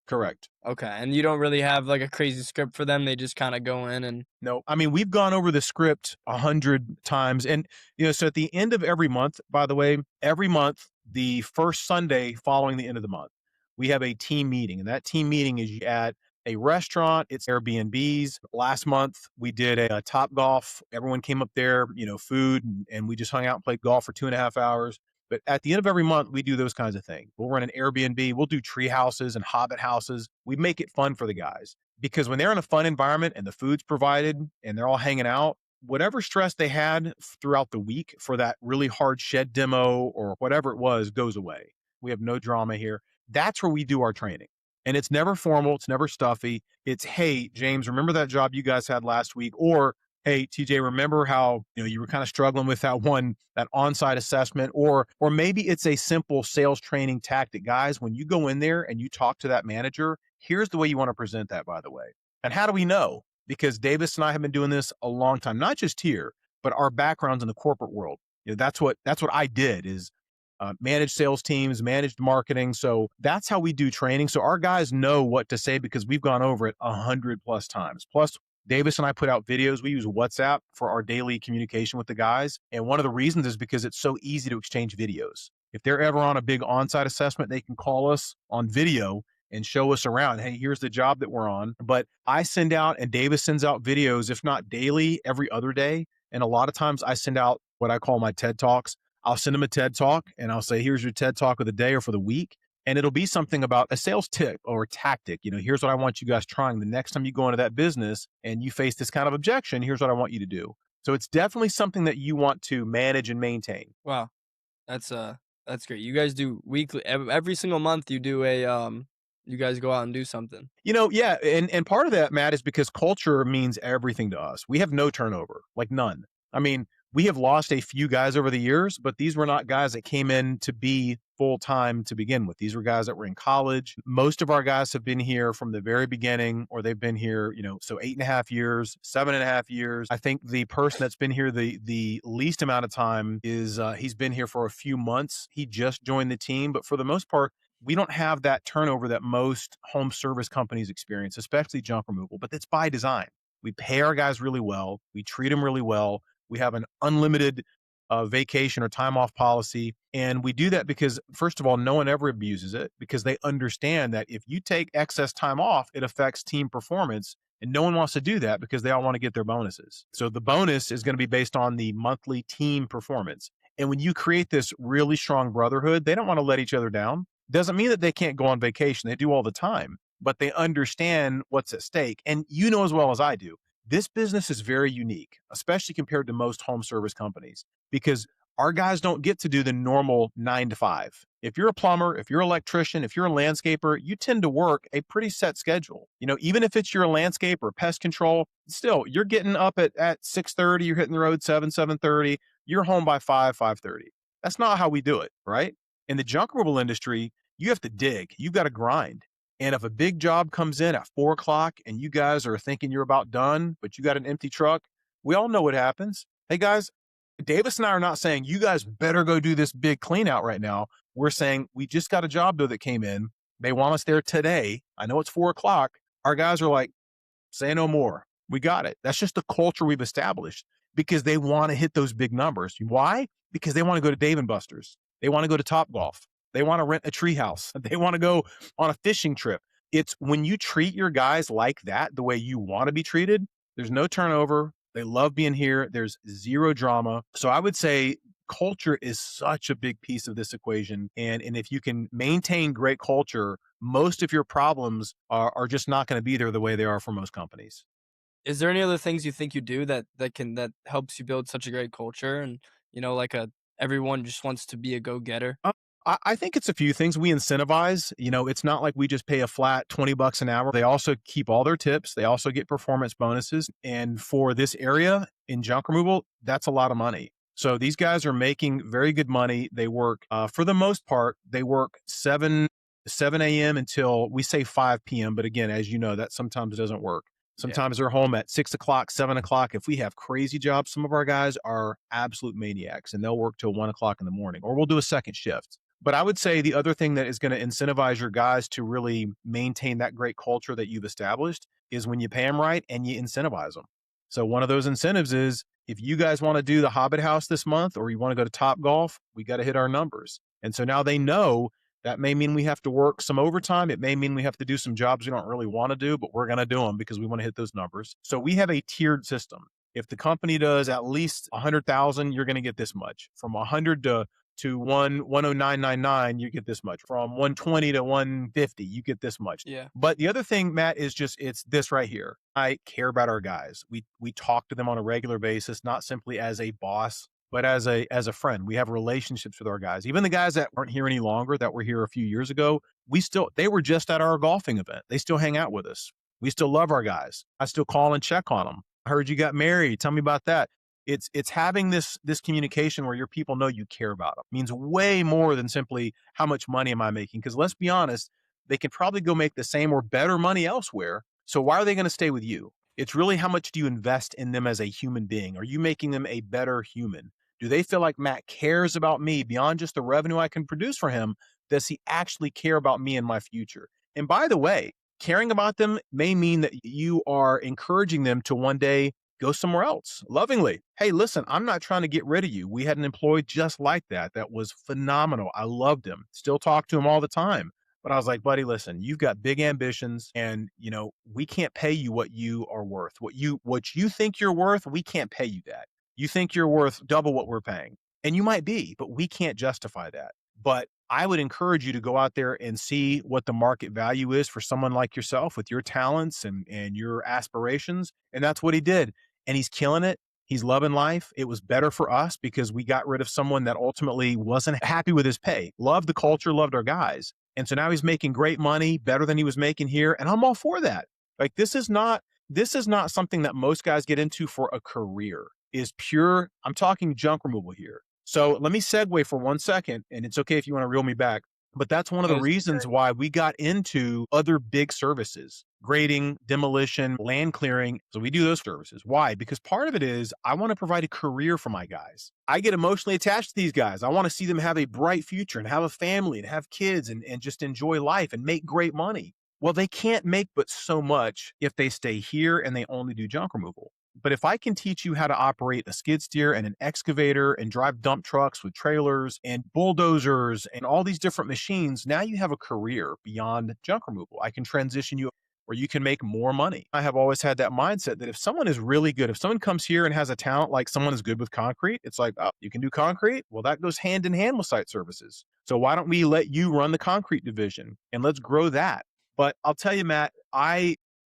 Correct. Okay. And you don't really have like a crazy script for them. They just kind of go in and. No, I mean, we've gone over the script 100 times. And, so at the end of every month, by the way, every month, the first Sunday following the end of the month, we have a team meeting. And that team meeting is at a restaurant. It's Airbnbs. Last month, we did a Top Golf. Everyone came up there, food, and we just hung out and played golf for 2.5 hours. But at the end of every month, we do those kinds of things. We'll run an Airbnb. We'll do tree houses and hobbit houses. We make it fun for the guys because when they're in a fun environment and the food's provided and they're all hanging out, whatever stress they had throughout the week for that really hard shed demo or whatever it was goes away. We have no drama here. That's where we do our training. And it's never formal. It's never stuffy. It's, hey, James, remember that job you guys had last week? Or, hey, TJ, remember how you were kind of struggling with that on-site assessment, or maybe it's a simple sales training tactic. Guys, when you go in there and you talk to that manager, here's the way you want to present that, by the way. And how do we know? Because Davis and I have been doing this a long time, not just here, but our backgrounds in the corporate world. That's what I did is managed sales teams, managed marketing. So that's how we do training. So our guys know what to say because we've gone over it 100+ times. Plus, Davis and I put out videos. We use WhatsApp for our daily communication with the guys. And one of the reasons is because it's so easy to exchange videos. If they're ever on a big on-site assessment, they can call us on video and show us around. Hey, here's the job that we're on. But I send out and Davis sends out videos, if not daily, every other day. And a lot of times I send out what I call my TED Talks. I'll send them a TED Talk and I'll say, here's your TED Talk of the day or for the week. And it'll be something about a sales tip or tactic. Here's what I want you guys trying the next time you go into that business and you face this kind of objection. Here's what I want you to do. So it's definitely something that you want to manage and maintain. Wow. That's great. You guys do weekly, every single month you do you guys go out and do something. Yeah. And part of that, Matt, is because culture means everything to us. We have no turnover, like none. I mean, we have lost a few guys over the years, but these were not guys that came in to be full-time to begin with. These were guys that were in college. Most of our guys have been here from the very beginning, or they've been here, so 8.5 years, 7.5 years. I think the person that's been here the least amount of time is he's been here for a few months. He just joined the team, but for the most part, we don't have that turnover that most home service companies experience, especially junk removal, but it's by design. We pay our guys really well. We treat them really well. We have an unlimited vacation or time off policy. And we do that because, first of all, no one ever abuses it because they understand that if you take excess time off, it affects team performance. And no one wants to do that because they all want to get their bonuses. So the bonus is going to be based on the monthly team performance. And when you create this really strong brotherhood, they don't want to let each other down. Doesn't mean that they can't go on vacation. They do all the time, but they understand what's at stake. And you know as well as I do, this business is very unique, especially compared to most home service companies, because Our guys don't get to do the normal 9 to 5. If you're a plumber, if you're an electrician, if you're a landscaper, you tend to work a pretty set schedule. Even if it's your landscape or pest control, still you're getting up at 6:30, you're hitting the road 7:30, you're home by 5:30. That's not how we do it, right? In the junk removal industry, you have to dig, you've got to grind. And if a big job comes in at 4 o'clock and you guys are thinking you're about done, but you got an empty truck, we all know what happens. Hey guys, Davis and I are not saying you guys better go do this big clean out right now. We're saying we just got a job though that came in. They want us there today. I know it's 4 o'clock. Our guys are like, say no more. We got it. That's just the culture we've established because they want to hit those big numbers. Why? Because they want to go to Dave and Buster's. They want to go to Top Golf. They want to rent a treehouse. They want to go on a fishing trip. It's when you treat your guys like that, the way you want to be treated, there's no turnover. They love being here. There's zero drama. So I would say culture is such a big piece of this equation. And if you can maintain great culture, most of your problems are just not going to be there the way they are for most companies. Is there any other things you think you do that helps you build such a great culture and, like everyone just wants to be a go-getter? I think it's a few things. We incentivize. It's not like we just pay a flat $20 an hour. They also keep all their tips. They also get performance bonuses. And for this area in junk removal, that's a lot of money. So these guys are making very good money. They work, for the most part, they work 7 a.m. until we say 5 p.m. But again, as you know, that sometimes doesn't work. Sometimes they're home at 6 o'clock, 7 o'clock. If we have crazy jobs, some of our guys are absolute maniacs and they'll work till 1 o'clock in the morning, or we'll do a second shift. But I would say the other thing that is going to incentivize your guys to really maintain that great culture that you've established is when you pay them right and you incentivize them. So one of those incentives is if you guys want to do the Hobbit House this month or you want to go to Top Golf, we got to hit our numbers. And so now they know that may mean we have to work some overtime. It may mean we have to do some jobs we don't really want to do, but we're going to do them because we want to hit those numbers. So we have a tiered system. If the company does at least 100,000, you're going to get this much. From 100 to 109.99, you get this much. From 120 to 150, you get this much. Yeah. But the other thing, Matt, is just it's this right here. I care about our guys. We talk to them on a regular basis, not simply as a boss, but as a friend. We have relationships with our guys. Even the guys that aren't here any longer, that were here a few years ago, they were just at our golfing event. They still hang out with us. We still love our guys. I still call and check on them. I heard you got married. Tell me about that. It's having this communication where your people know you care about them. It means way more than simply how much money am I making? Because let's be honest, they can probably go make the same or better money elsewhere. So why are they going to stay with you? It's really how much do you invest in them as a human being? Are you making them a better human? Do they feel like Matt cares about me beyond just the revenue I can produce for him? Does he actually care about me and my future? And by the way, caring about them may mean that you are encouraging them to one day go somewhere else lovingly. Hey, listen, I'm not trying to get rid of you. We had an employee just like that. That was phenomenal. I loved him. Still talk to him all the time. But I was like, buddy, listen, you've got big ambitions and we can't pay you what you are worth. What you think you're worth, we can't pay you that. You think you're worth double what we're paying. And you might be, but we can't justify that. But I would encourage you to go out there and see what the market value is for someone like yourself with your talents and your aspirations. And that's what he did. And he's killing it. He's loving life. It was better for us because we got rid of someone that ultimately wasn't happy with his pay. Loved the culture, loved our guys. And so now he's making great money, better than he was making here. And I'm all for that. Like this is not something that most guys get into for a career. Is pure, I'm talking junk removal here. So let me segue for 1 second, and it's okay if you want to reel me back. But that's one of the reasons why we got into other big services, grading, demolition, land clearing. So we do those services. Why? Because part of it is I want to provide a career for my guys. I get emotionally attached to these guys. I want to see them have a bright future and have a family and have kids and just enjoy life and make great money. Well, they can't make but so much if they stay here and they only do junk removal. But if I can teach you how to operate a skid steer and an excavator and drive dump trucks with trailers and bulldozers and all these different machines, now you have a career beyond junk removal. I can transition you where you can make more money. I have always had that mindset that if someone is really good, if someone comes here and has a talent like someone is good with concrete, it's like, oh, you can do concrete? Well, that goes hand in hand with site services. So why don't we let you run the concrete division and let's grow that? But I'll tell you, Matt,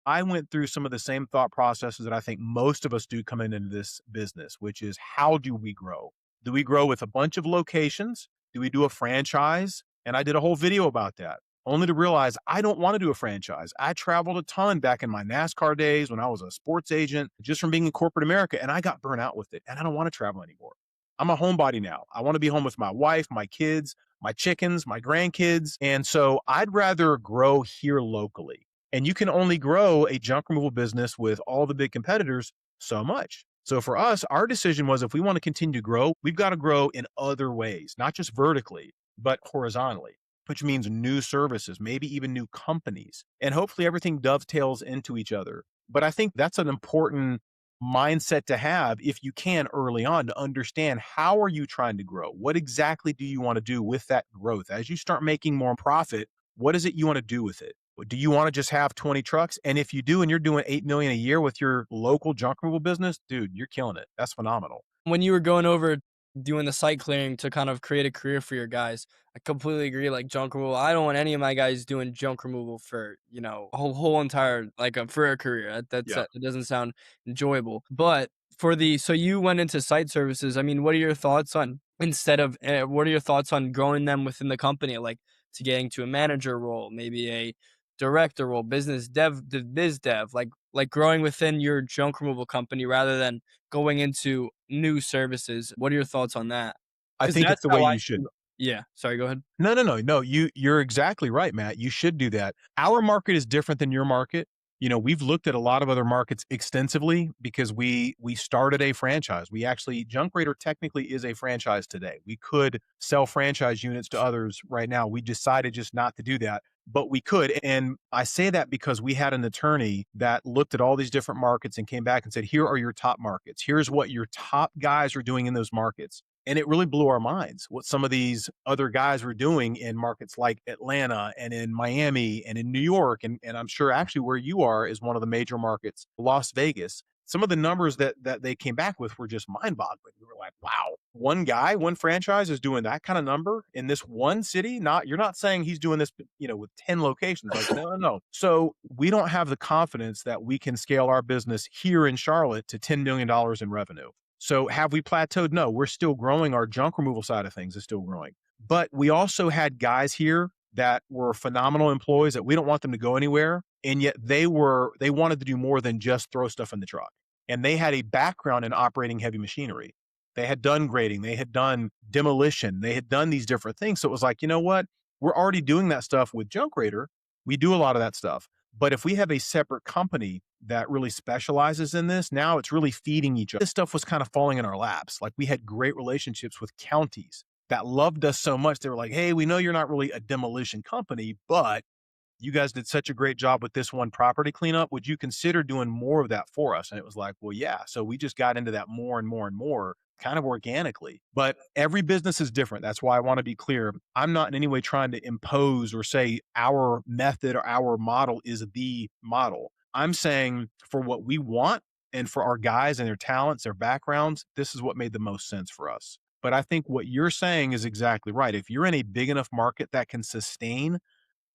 I went through some of the same thought processes that I think most of us do coming into this business, which is how do we grow? Do we grow with a bunch of locations? Do we do a franchise? And I did a whole video about that, only to realize I don't want to do a franchise. I traveled a ton back in my NASCAR days when I was a sports agent, just from being in corporate America, and I got burnt out with it. And I don't want to travel anymore. I'm a homebody now. I want to be home with my wife, my kids, my chickens, my grandkids. And so I'd rather grow here locally. And you can only grow a junk removal business with all the big competitors so much. So for us, our decision was if we want to continue to grow, we've got to grow in other ways, not just vertically, but horizontally, which means new services, maybe even new companies. And hopefully everything dovetails into each other. But I think that's an important mindset to have if you can early on, to understand how are you trying to grow? What exactly do you want to do with that growth? As you start making more profit, what is it you want to do with it? Do you want to just have 20 trucks? And if you do, and you're doing 8 million a year with your local junk removal business, dude, you're killing it. That's phenomenal. When you were going over doing the site clearing to kind of create a career for your guys, I completely agree. Like junk removal, I don't want any of my guys doing junk removal for a whole entire like for a career. Yeah. It doesn't sound enjoyable. But so you went into site services. I mean, what are your thoughts on what are your thoughts on growing them within the company, like to getting to a manager role, maybe a director role, biz dev, like growing within your junk removal company rather than going into new services. What are your thoughts on that? I Because think that's it's the way how I you should. see. Yeah, sorry, go ahead. No. You're exactly right, Matt. You should do that. Our market is different than your market. We've looked at a lot of other markets extensively because we started a franchise. We actually Junk Raider technically is a franchise today. We could sell franchise units to others right now. We decided just not to do that, but we could. And I say that because we had an attorney that looked at all these different markets and came back and said, "Here are your top markets. Here's what your top guys are doing in those markets." And it really blew our minds what some of these other guys were doing in markets like Atlanta and in Miami and in New York. And I'm sure actually where you are is one of the major markets, Las Vegas. Some of the numbers that they came back with were just mind boggling. We were like, wow, one guy, one franchise is doing that kind of number in this one city. You're not saying he's doing this, with 10 locations. Like, no, no, no. So we don't have the confidence that we can scale our business here in Charlotte to $10 million in revenue. So have we plateaued? No, we're still growing. Our junk removal side of things is still growing. But we also had guys here that were phenomenal employees that we don't want them to go anywhere. And yet they wanted to do more than just throw stuff in the truck. And they had a background in operating heavy machinery. They had done grading, they had done demolition, they had done these different things. So it was like, you know what? We're already doing that stuff with Junk Raider. We do a lot of that stuff. But if we have a separate company that really specializes in this, now it's really feeding each other. This stuff was kind of falling in our laps. Like we had great relationships with counties that loved us so much. They were like, "Hey, we know you're not really a demolition company, but you guys did such a great job with this one property cleanup. Would you consider doing more of that for us?" And it was like, well, yeah. So we just got into that more and more and more kind of organically. But every business is different. That's why I want to be clear. I'm not in any way trying to impose or say our method or our model is the model. I'm saying for what we want and for our guys and their talents, their backgrounds, this is what made the most sense for us. But I think what you're saying is exactly right. If you're in a big enough market that can sustain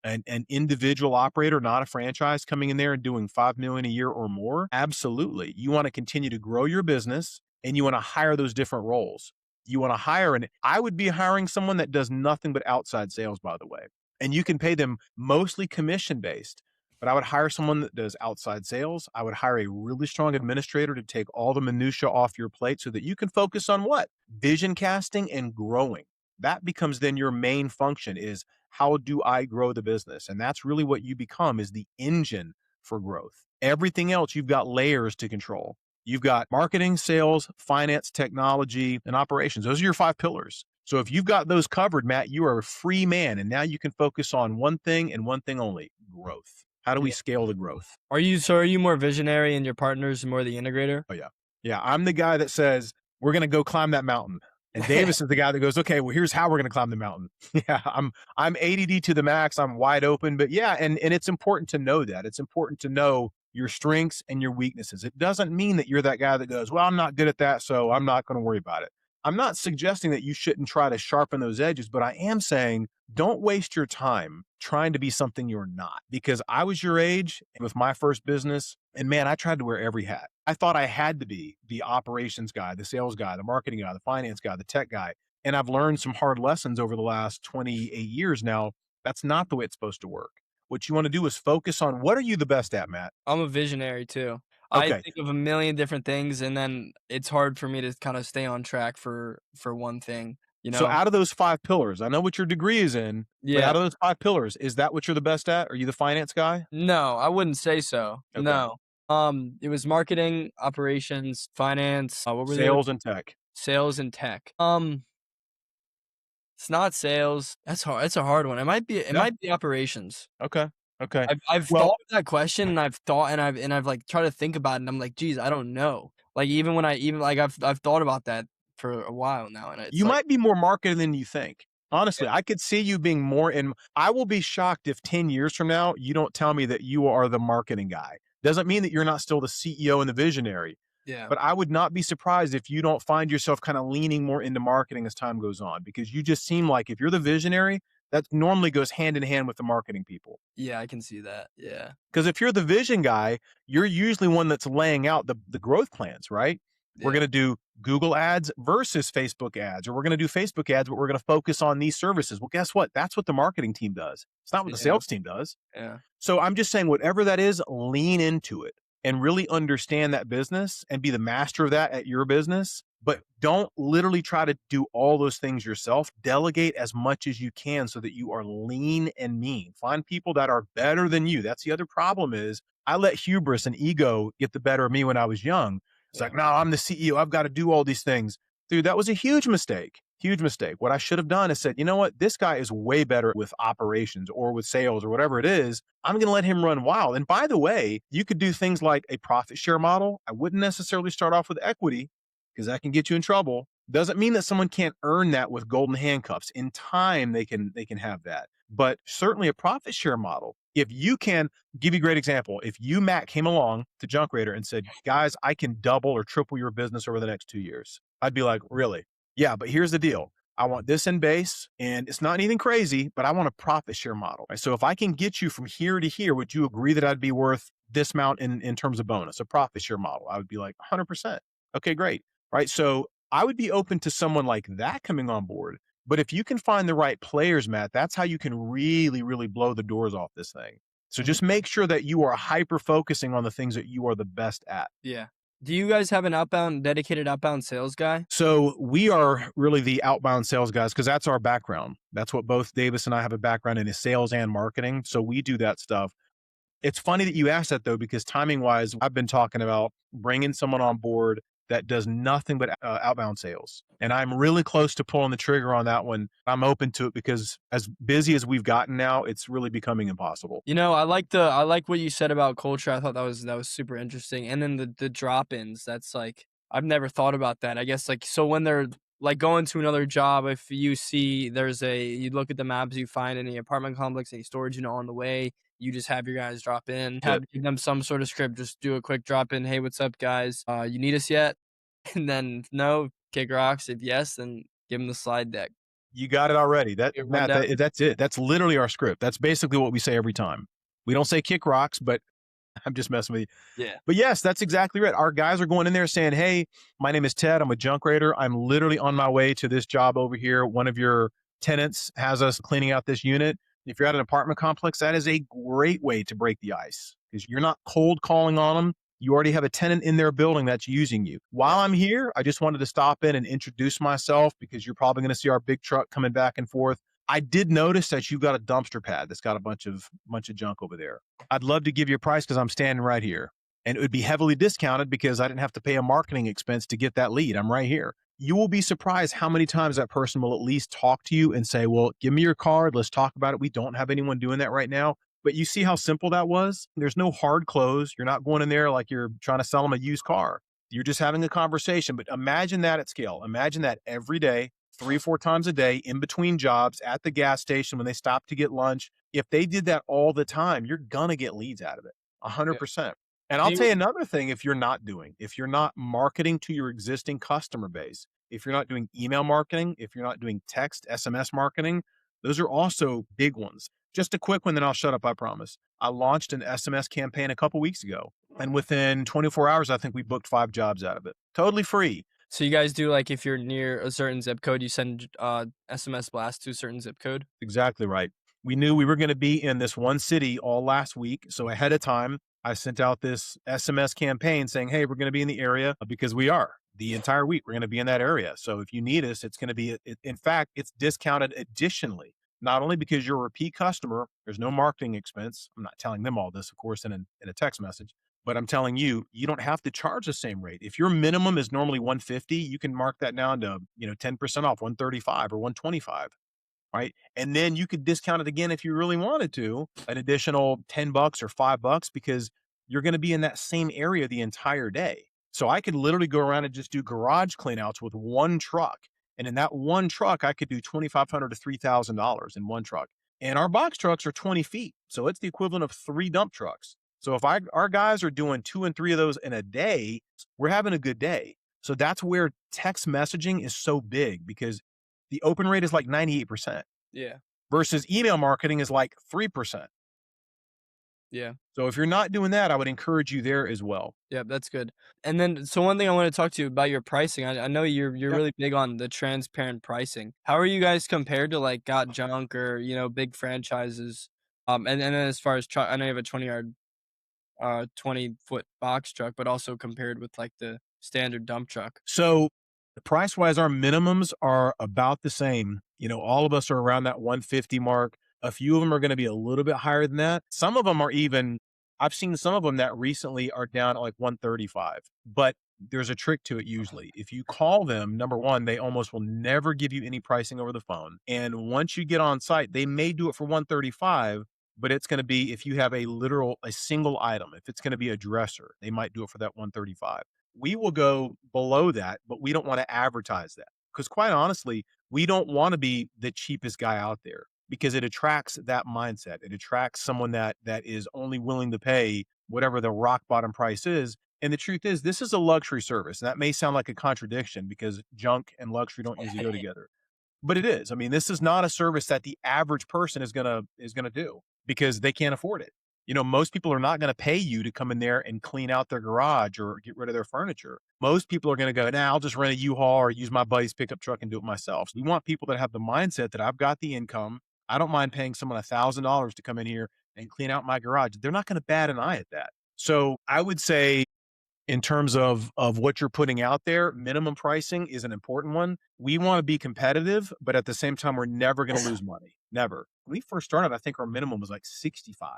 an individual operator, not a franchise, coming in there and doing 5 million a year or more, absolutely. You want to continue to grow your business and you want to hire those different roles. You want to hire, and I would be hiring someone that does nothing but outside sales, by the way. And you can pay them mostly commission based, but I would hire someone that does outside sales. I would hire a really strong administrator to take all the minutia off your plate so that you can focus on what? Vision casting and growing. That becomes then your main function is, how do I grow the business? And that's really what you become, is the engine for growth. Everything else, you've got layers to control. You've got marketing, sales, finance, technology, and operations. Those are your 5 pillars. So if you've got those covered, Matt, you are a free man. And now you can focus on one thing and one thing only: growth. How do we Yeah. scale the growth? Are you more visionary and your partner's more the integrator? Oh, yeah. Yeah. I'm the guy that says, we're going to go climb that mountain. And Davis is the guy that goes, okay, well, here's how we're going to climb the mountain. Yeah, I'm ADD to the max. I'm wide open, but yeah, and it's important to know that. It's important to know your strengths and your weaknesses. It doesn't mean that you're that guy that goes, well, I'm not good at that, so I'm not going to worry about it. I'm not suggesting that you shouldn't try to sharpen those edges, but I am saying don't waste your time trying to be something you're not. Because I was your age with my first business, and man, I tried to wear every hat. I thought I had to be the operations guy, the sales guy, the marketing guy, the finance guy, the tech guy. And I've learned some hard lessons over the last 28 years now. That's not the way it's supposed to work. What you want to do is focus on what are you the best at, Matt? I'm a visionary too. I Okay. think of a million different things, and then it's hard for me to kinda stay on track for one thing, you So know? out of those 5 pillars, I know what your degree is in, but Yeah. out of those 5 pillars, is that what you're the best at? Are you the finance guy? No, I wouldn't say so. Okay. No. It was marketing, operations, finance, what were the other Sales and tech. sales and tech. It's not sales. That's a hard one. It Yeah. might be operations. Okay. Okay. I've Well, thought of that question, and I've thought and I've, like, tried to think about it, and I'm like, "Geez, I don't know." Like, even when I even like, I've thought about that for a while now, and it's you like might be more marketing than you think. yeah, Honestly, I could see you being more in I will be shocked if 10 years from now, you don't tell me that you are the marketing guy. Doesn't mean that you're not still the CEO and the visionary, yeah, but I would not be surprised if you don't find yourself kinda leaning more into marketing as time goes on, because you just seem like if you're the visionary, that normally goes hand in hand with the marketing people. yeah, I can see that, yeah, Because if you're the vision guy, you're usually one that's laying out the growth plans, right? We're yeah, going to do Google ads versus Facebook ads, or we're going to do Facebook ads, but we're going to focus on these services. Well, guess what? That's what the marketing team does. It's not what the yeah, sales team does. yeah, So I'm just saying, whatever that is, lean into it and really understand that business and be the master of that at your business. But don't literally try to do all those things yourself. Delegate as much as you can so that you are lean and mean. Find people that are better than you. That's the other problem is I let hubris and ego get the better of me when I was young. It's yeah, like, no, I'm the CEO. I've got to do all these things. Dude, that was a huge mistake. Huge mistake. What I should have done is said, you know what? This guy is way better with operations or with sales or whatever it is. I'm going to let him run wild. And by the way, you could do things like a profit share model. I wouldn't necessarily start off with equity because that can get you in trouble. Doesn't mean that someone can't earn that with golden handcuffs. In time, they can have that. But certainly a profit share model. If you can give you a great example, if you Matt came along to Junk Raider and said, guys, I can double or triple your business over the next 2 years, I'd be like, really? Yeah, but here's the deal. I want this in base, and it's not anything crazy, but I want a profit share model. Right? So if I can get you from here to here, would you agree that I'd be worth this amount in terms of bonus, a profit share model? I would be like 100%. Okay, great. Right. So I would be open to someone like that coming on board. But if you can find the right players, Matt, that's how you can really, really blow the doors off this thing. So mhm, just make sure that you are hyper focusing on the things that you are the best at. yeah. Do you guys have an dedicated outbound sales guy? So we are really the outbound sales guys because that's our background. That's what both Davis and I have a background in is sales and marketing. So we do that stuff. It's funny that you asked that though, because timing wise, I've been talking about bringing someone on board that does nothing but outbound sales. And I'm really close to pulling the trigger on that one. I'm open to it because as busy as we've gotten now, it's really becoming impossible. You know, I like what you said about culture. I thought that was super interesting. And then the drop-ins, that's like I've never thought about that. I guess like so when they're like going to another job, if you see you look at the maps, you find any apartment complex, any storage unit on the way, you just have your guys drop in, It, give them some sort of script, just do a quick drop in. Hey, what's up, guys? You need us yet? And then if no, kick rocks. If yes, then give them the slide deck. you got it already. That Get Matt, rundown. that's it. That's literally our script. That's basically what we say every time. We don't say kick rocks, but I'm just messing with you. Yeah. But yes, that's exactly right. Our guys are going in there saying, hey, my name is Ted. I'm a junk raider. I'm literally on my way to this job over here. One of your tenants has us cleaning out this unit. If you're at an apartment complex, that is a great way to break the ice because you're not cold calling on them. You already have a tenant in their building that's using you. Yeah. While I'm here, I just wanted to stop in and introduce myself because you're probably going to see our big truck coming back and forth. I did notice that you've got a dumpster pad that's got a bunch of junk over there. I'd love to give you a price because I'm standing right here. And it would be heavily discounted because I didn't have to pay a marketing expense to get that lead. I'm right here. You will be surprised how many times that person will at least talk to you and say, well, give me your card. Let's talk about it. We don't have anyone doing that right now. But you see how simple that was? There's no hard close. You're not going in there like you're trying to sell them a used car. You're just having a conversation. But imagine that at scale. Imagine that every day, 3 or 4 times a day, in between jobs, at the gas station, when they stop to get lunch. If they did that all the time, you're going to get leads out of it. Yeah. 100%. And I'll Do tell you you another thing if you're not marketing to your existing customer base, if you're not doing email marketing, if you're not doing text, SMS marketing, those are also big ones. Just a quick one, then I'll shut up, I promise. I launched an SMS campaign a couple weeks ago, and within 24 hours, I think we booked 5 jobs out of it. Totally free. So you guys do like if you're near a certain zip code, you send SMS blast to a certain zip code? Exactly right. We knew we were going to be in this one city all last week. So ahead of time, I sent out this SMS campaign saying, hey, we're going to be in the area because we are the entire week. We're going to be in that area. So if you need us, it's going to be, in fact, it's discounted additionally, not only because you're a repeat customer, there's no marketing expense. I'm not telling them all this, of course, in a text message, but I'm telling you, you don't have to charge the same rate. If your minimum is normally 150, you can mark that down to, 10% off 135 or 125. Right? And then you could discount it again if you really wanted to, an additional $10 or $5 because you're going to be in that same area the entire day. So I could literally go around and just do garage cleanouts with one truck. And in that one truck, I could do $2,500 to $3,000 in one truck. And our box trucks are 20 feet. So it's the equivalent of 3 dump trucks. So if our guys are doing 2 and 3 of those in a day, we're having a good day. So that's where text messaging is so big because the open rate is like 98% Yeah. versus email marketing is like 3%. Yeah. So if you're not doing that, I would encourage you there as well. Yeah, that's good. And then, so one thing I want to talk to you about your pricing. I know you're Yeah. really big on the transparent pricing. How are you guys compared to like Got Junk or big franchises? And then as far as truck, I know you have a 20-yard, 20-foot box truck, but also compared with like the standard dump truck. So price wise, our minimums are about the same. All of us are around that 150 mark. A few of them are going to be a little bit higher than that. Some of them are even, I've seen some of them that recently are down at like 135, but there's a trick to it usually. If you call them, number one, they almost will never give you any pricing over the phone. And once you get on site, they may do it for 135, but it's going to be if you have a single item, if it's going to be a dresser, they might do it for that 135. We will go below that, but we don't want to advertise that because quite honestly, we don't want to be the cheapest guy out there because it attracts that mindset. It attracts someone that is only willing to pay whatever the rock bottom price is. And the truth is, this is a luxury service. And that may sound like a contradiction because junk and luxury don't usually go together. But it is. I mean, this is not a service that the average person is gonna do because they can't afford it. Most people are not gonna pay you to come in there and clean out their garage or get rid of their furniture. Most people are gonna go, nah, I'll just rent a U-Haul or use my buddy's pickup truck and do it myself. We want people that have the mindset that I've got the income. I don't mind paying someone $1,000 to come in here and clean out my garage. They're not gonna bat an eye at that. So I would say in terms of what you're putting out there, minimum pricing is an important one. We want to be competitive, but at the same time, we're never going to lose money. Never. When we first started, I think our minimum was like 65.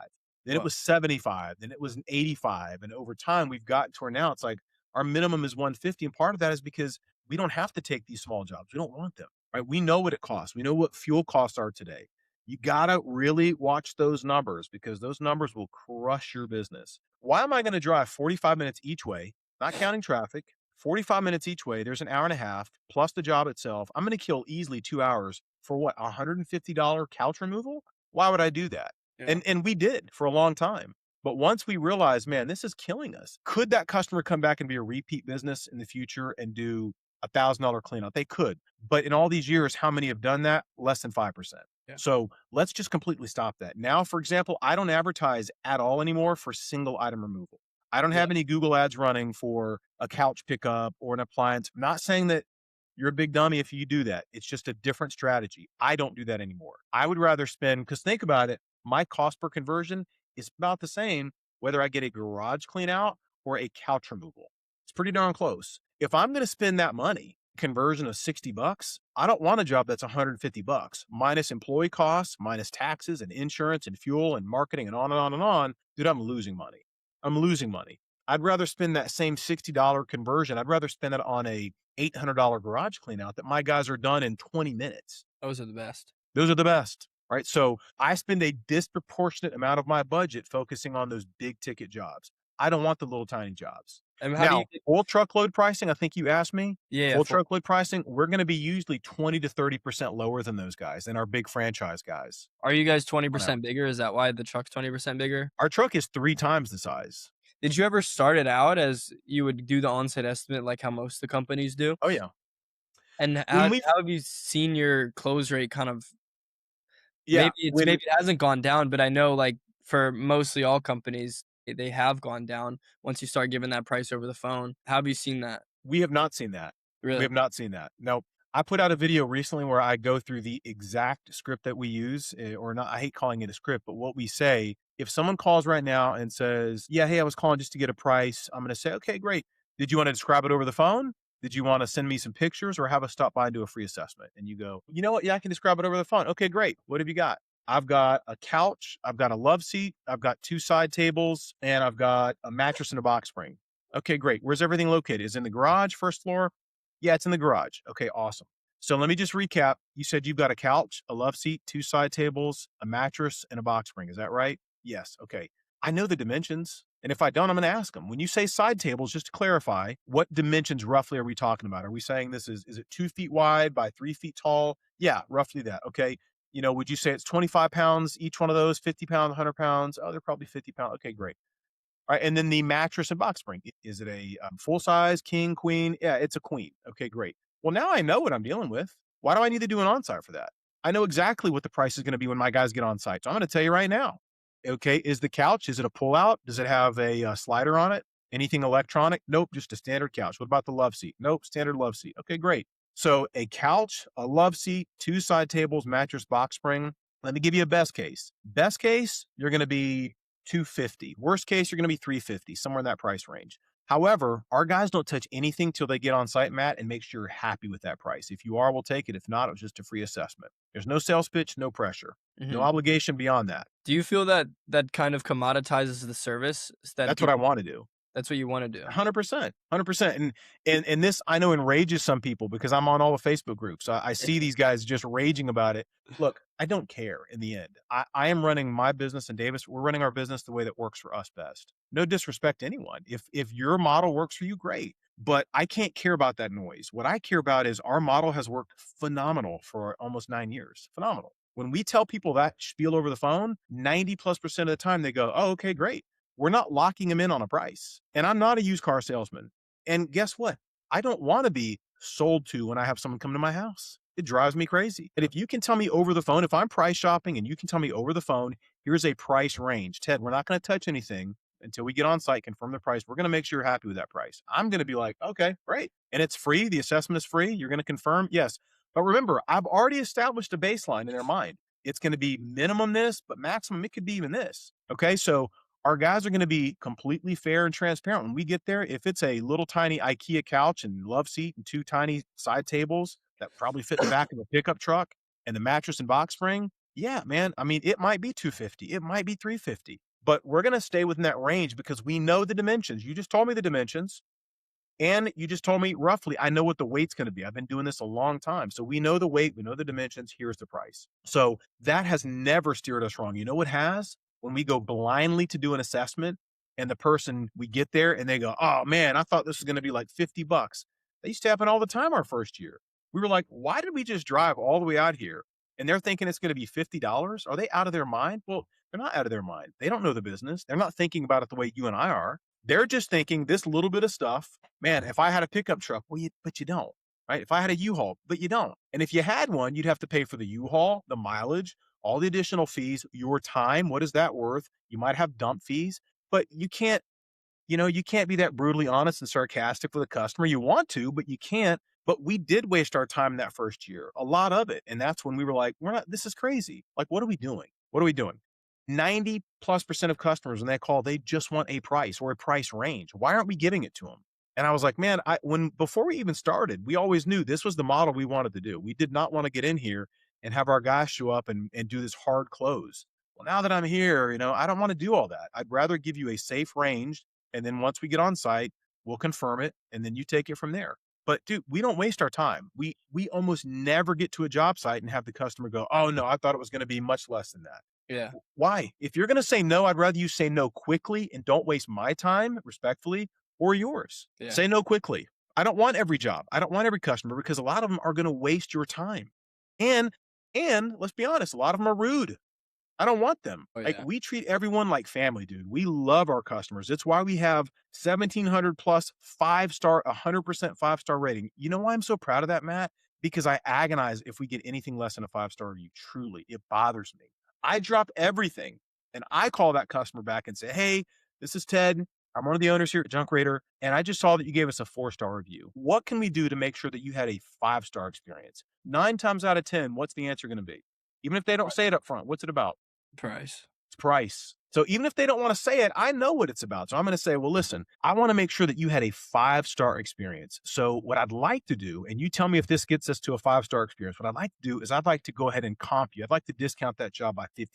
Then it Well, was 75. Then it was an 85. And over time, we've gotten to where now it's like our minimum is 150. And part of that is because we don't have to take these small jobs. We don't want them, right? We know what it costs. We know what fuel costs are today. You got to really watch those numbers because those numbers will crush your business. Why am I going to drive 45 minutes each way, not counting traffic? 45 minutes each way, there's an hour and a half plus the job itself. I'm going to kill easily 2 hours for what, $150 couch removal? Why would I do that? yeah. And we did for a long time. But once we realized, man, this is killing us. Could that customer come back and be a repeat business in the future and do $1,000 cleanout? They could. But in all these years, how many have done that? Less than 5%. Yeah. So let's just completely stop that. Now, for example, I don't advertise at all anymore for single item removal. I don't Yeah. have any Google ads running for a couch pickup or an appliance. I'm not saying that you're a big dummy if you do that. It's just a different strategy. I don't do that anymore. I would rather spend, because think about it, my cost per conversion is about the same whether I get a garage clean out or a couch removal. It's pretty darn close. If I'm going to spend that money, conversion of $60, I don't want a job that's $150 minus employee costs, minus taxes and insurance and fuel and marketing and on and on and on. Dude, I'm losing money. I'm losing money. I'd rather spend that same $60 conversion. I'd rather spend it on a $800 garage clean out that my guys are done in 20 minutes. Those are the best. Those are the best, right? So I spend a disproportionate amount of my budget focusing on those big ticket jobs. I don't want the little tiny jobs. And how do you Now, full truckload pricing, I think you asked me. Yeah, Full truckload pricing, we're going to be usually 20 to 30% lower than those guys, than our big franchise guys. are you guys on average. 20% bigger? Is that why the truck's 20% bigger? Our truck is 3 times the size. Did you ever start it out as you would do the on-site estimate like how most of the companies do? Oh, yeah. And When how we how have you seen your close rate kind of Yeah, maybe when it hasn't gone down, but I know, like, for mostly all companies, they have gone down once you start giving that price over the phone. How have you seen that? We have not seen that. We Really? have not seen that. Nope. I put out a video recently where I go through the exact script that we use, or not. I hate calling it a script, but what we say. If someone calls right now and says, "Yeah, hey, I was calling just to get a price," I'm going to say, "Okay, great. Did you want to describe it over the phone? Did you want to send me some pictures, or have us stop by and do a free assessment?" And you go, "You know what? Yeah, I can describe it over the phone." Okay, great. What have you got? I've got a couch, I've got a love seat, I've got two side tables, and I've got a mattress and a box spring. Okay, great. Where's everything located? Is it in the garage, first floor? Yeah, it's in the garage. Okay, awesome. So let me just recap. You said you've got a couch, a love seat, two side tables, a mattress, and a box spring. Is that right? Yes. Okay. I know the dimensions. And if I don't, I'm going to ask them. When you say side tables, just to clarify, what dimensions roughly are we talking about? Are we saying this is it 2 feet wide by 3 feet tall? Yeah, roughly that. Okay. Would you say it's 25 pounds each one of those, 50 pounds, 100 pounds? Oh, they're probably 50 pounds. Okay, great. All right, and then the mattress and box spring. Is it a full size king, queen? Yeah, it's a queen. Okay, great. Well, now I know what I'm dealing with. Why do I need to do an on-site for that? I know exactly what the price is going to be when my guys get on site. So I'm going to tell you right now. Okay, is the couch? Is it a pull-out? Does it have a slider on it? Anything electronic? Nope, just a standard couch. What about the love seat? Nope, standard love seat. Okay, great. So a couch, a love seat, two side tables, mattress, box spring. Let me give you a best case. Best case, you're going to be 250. Worst case, you're going to be 350, somewhere in that price range. However, our guys don't touch anything till they get on site, Matt, and make sure you're happy with that price. If you are, we'll take it. If not, it was just a free assessment. There's no sales pitch, no pressure, no Mhm. obligation beyond that. Do you feel that that kind of commoditizes the service s that That's what I people want to do. that's what you wanna do? 100%, 100%. And this I know enrages some people because I'm on all the Facebook groups. I see these guys just raging about it. Look, I don't care in the end. I am running my business and Davis, we're running our business the way that works for us best. No disrespect to anyone. If your model works for you, great. But I can't care about that noise. What I care about is our model has worked phenomenal for almost 9 years. Phenomenal. When we tell people that spiel over the phone, 90+% of the time they go, "Oh, okay, great." We're not locking them in on a price. And I'm not a used car salesman. And guess what? I don't want to be sold to when I have someone come to my house. It drives me crazy. And if you can tell me over the phone, if I'm price shopping and you can tell me over the phone, here's a price range. Ted, we're not going to touch anything until we get on site, confirm the price. We're going to make sure you're happy with that price. I'm going to be like, okay, great. And it's free. The assessment is free. You're going to confirm. Yes. But remember, I've already established a baseline in their mind. It's going to be minimum this, but maximum, it could be even this. Okay. So our guys are going to be completely fair and transparent when we get there. If it's a little tiny IKEA couch and love seat and two tiny side tables that probably fit in the back of a pickup truck and the mattress and box spring, yeah, man. I mean, it might be 250, it might be 350, but we're going to stay within that range because we know the dimensions. You just told me the dimensions. And you just told me roughly, I know what the weight's going to be. I've been doing this a long time. So we know the weight, we know the dimensions. Here's the price. So that has never steered us wrong. You know what has? When we go blindly to do an assessment and the person, we get there and they go, "Oh man, I thought this was going to be like 50 bucks." That used to happen all the time our first year. We were like, why did we just drive all the way out here? And they're thinking it's going to be $50. Are they out of their mind? Well, they're not out of their mind. They don't know the business. They're not thinking about it the way you and I are. They're just thinking this little bit of stuff. Man, if I had a pickup truck, well, but you don't, right? If I had a U-Haul, but you don't. And if you had one, you'd have to pay for the U-Haul, the mileage, all the additional fees, your time. What is that worth? You might have dump fees, but you can't be that brutally honest and sarcastic with a customer. You want to, but you can't. But we did waste our time that first year, a lot of it. And that's when we were like, this is crazy. Like, what are we doing? What are we doing? 90+% of customers, when they call, they just want a price or a price range. Why aren't we giving it to them? And I was like, man, before we even started, we always knew this was the model we wanted to do. We did not want to get in here and have our guys show up and do this hard close. Well, now that I'm here, I don't want to do all that. I'd rather give you a safe range. And then once we get on site, we'll confirm it. And then you take it from there. But dude, we don't waste our time. We almost never get to a job site and have the customer go, "Oh no, I thought it was going to be much less than that." Yeah. Why? If you're going to say no, I'd rather you say no quickly and don't waste my time respectfully or yours. Yeah. Say no quickly. I don't want every job. I don't want every customer because a lot of them are going to waste your time. And and let's be honest, a lot of them are rude. I don't want them. Oh, Like yeah. we treat everyone like family, dude. We love our customers. It's why we have 1,700 plus 5-star, 100% 5-star rating. You know why I'm so proud of that, Matt? because I agonize if we get anything less than a 5-star review. Truly, it bothers me. I drop everything and I call that customer back and say, "Hey, this is Ted. I'm one of the owners here at Junk Raider, and I just saw that you gave us a 4-star review. What can we do to make sure that you had a 5-star experience?" 9 times out of 10, what's the answer going to be? Even if they don't say it up front, what's it about? Price. It's price. So even if they don't want to say it, I know what it's about. So I'm going to say, well, listen, I want to make sure that you had a 5-star experience. So what I'd like to do, and you tell me if this gets us to a 5-star experience, what I'd like to do is I'd like to go ahead and comp you. I'd like to discount that job by 50%.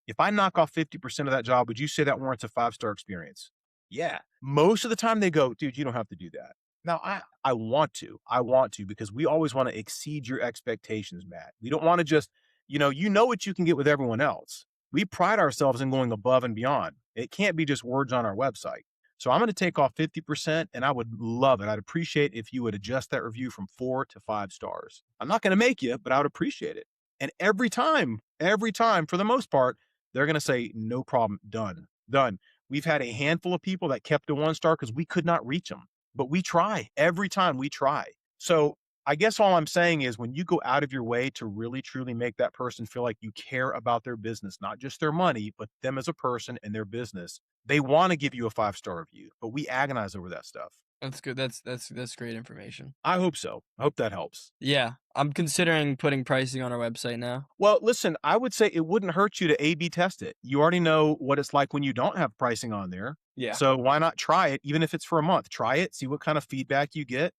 If I knock off 50% of that job, would you say that warrants a 5-star experience? Yeah. Most of the time they go, dude, you don't have to do that. Now I want to. I want to because we always want to exceed your expectations, Matt. We don't want to just, you know what you can get with everyone else. We pride ourselves in going above and beyond. It can't be just words on our website. So I'm going to take off 50% and I would love it. I'd appreciate if you would adjust that review from 4 to 5 stars. I'm not going to make you, but I would appreciate it. And every time, for the most part, they're going to say, no problem, done, done. We've had a handful of people that kept a 1-star because we could not reach them, but we try every time we try. So I guess all I'm saying is when you go out of your way to really truly make that person feel like you care about their business, not just their money, but them as a person and their business, they want to give you a 5-star review, but we agonize over that stuff. That's good. That's great information. I hope so. I hope that helps. Yeah, I'm considering putting pricing on our website now. Well, listen, I would say it wouldn't hurt you to A/B test it. You already know what it's like when you don't have pricing on there. Yeah. So why not try it, even if it's for a month? Try it, see what kind of feedback you get.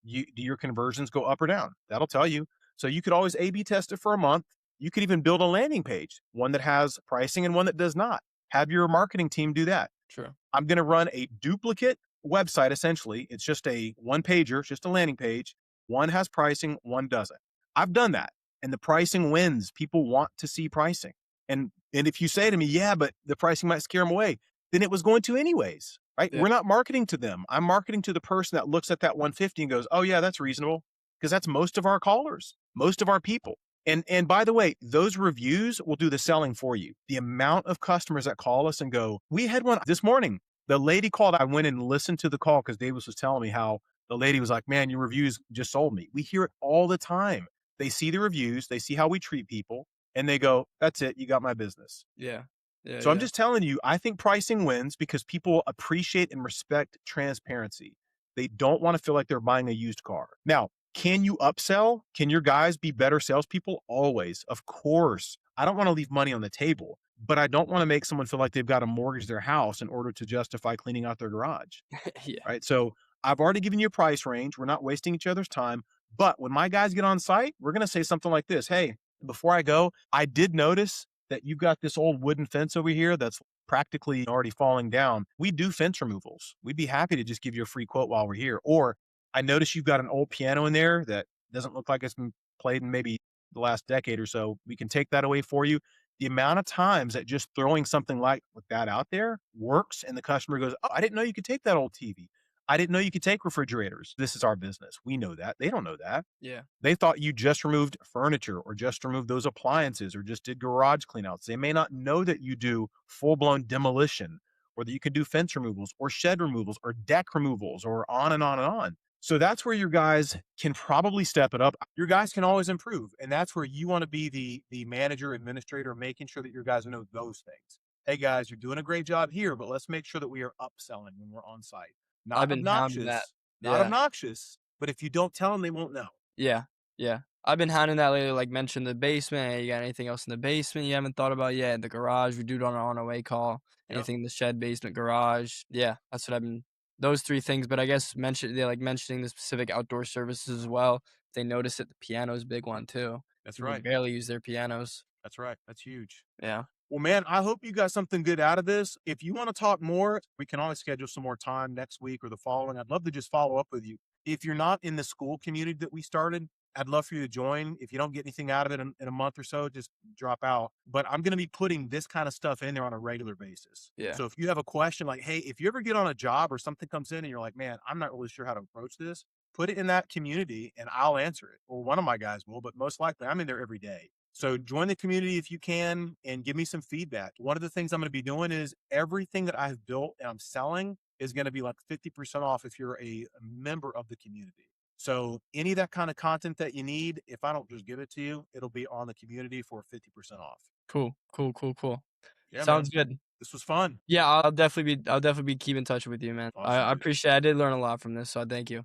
Do your conversions go up or down? That'll tell you. So you could always A/B test it for a month. You could even build a landing page, one that has pricing and one that does not. Have your marketing team do that. True. I'm going to run a duplicate website. Essentially, it's just a one pager, just a landing page. One has pricing, one doesn't. I've done that, and the pricing wins. People want to see pricing, and if you say to me, "Yeah, but the pricing might scare them away," then it was going to anyways, right? Yeah. We're not marketing to them. I'm marketing to the person that looks at that 150 and goes, "Oh yeah, that's reasonable," because that's most of our callers, most of our people. And by the way, those reviews will do the selling for you. The amount of customers that call us and go, "We had one this morning." The lady called. I went and listened to the call because Davis was telling me how the lady was like, "Man, your reviews just sold me." We hear it all the time. They see the reviews, they see how we treat people, and they go, "That's it. You got my business." Yeah. Yeah. So I'm Yeah. just telling you, I think pricing wins because people appreciate and respect transparency. They don't want to feel like they're buying a used car. Now, can you upsell? Can your guys be better salespeople? Always. Of course. I don't want to leave money on the table, but I don't want to make someone feel like they've got to mortgage their house in order to justify cleaning out their garage. Yeah. Right. So I've already given you a price range. We're not wasting each other's time. But when my guys get on site, we're going to say something like this. Hey, before I go, I did notice that you've got this old wooden fence over here that's practically already falling down. We do fence removals. We'd be happy to just give you a free quote while we're here. Or I notice you've got an old piano in there that doesn't look like it's been played in maybe the last decade or so. We can take that away for you. The amount of times that just throwing something like that out there works and the customer goes, "Oh, I didn't know you could take that old TV. I didn't know you could take refrigerators. This is our business. We know that." They don't know that. Yeah. They thought you just removed furniture or just removed those appliances or just did garage cleanouts. They may not know that you do full blown demolition or that you can do fence removals or shed removals or deck removals or on and on and on. So that's where your guys can probably step it up. Your guys can always improve. And that's where you want to be the manager, administrator, making sure that your guys know those things. Hey guys, you're doing a great job here, but let's make sure that we are upselling when we're on site. I've Not been hounding that. obnoxious, not Yeah. obnoxious, but if you don't tell them, they won't know. Yeah. Yeah. I've been hounding that lately, like mention the basement. Hey, you got anything else in the basement you haven't thought about yet? The garage, we do it on our way call. Yep. Anything in the shed, basement, garage. Yeah, that's what I've been. Those three things, but I guess they like mentioning the specific outdoor services as well. If they notice it, the piano is a big one too. That's People right. barely use their pianos. That's right. That's huge. Yeah. Well, man, I hope you got something good out of this. If you want to talk more, we can always schedule some more time next week or the following. I'd love to just follow up with you. If you're not in the school community that we started, I'd love for you to join. If you don't get anything out of it in a month or so, just drop out. But I'm going to be putting this kind of stuff in there on a regular basis. Yeah. So if you have a question like, hey, if you ever get on a job or something comes in and you're like, man, I'm not really sure how to approach this, put it in that community and I'll answer it. Or one of my guys will, but most likely I'm in there every day. So join the community if you can and give me some feedback. One of the things I'm going to be doing is everything that I've built and I'm selling is going to be like 50% off if you're a member of the community. So any of that kind of content that you need, if I don't just give it to you, it'll be on the community for 50% off. Cool, cool, cool, cool. Yeah, Sounds man. good. This was fun. Yeah, I'll definitely be keep in touch with you, man. Awesome, I dude. appreciate I did learn a lot from this, so thank you.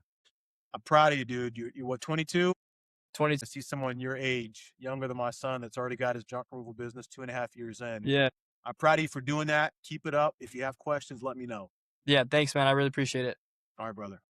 I'm proud of you, dude. You what, 22? 20 I see someone your age, younger than my son, that's already got his junk removal business 2.5 years in. Yeah. I'm proud of you for doing that. Keep it up. If you have questions, let me know. Yeah, thanks, man. I really appreciate it. All right, brother.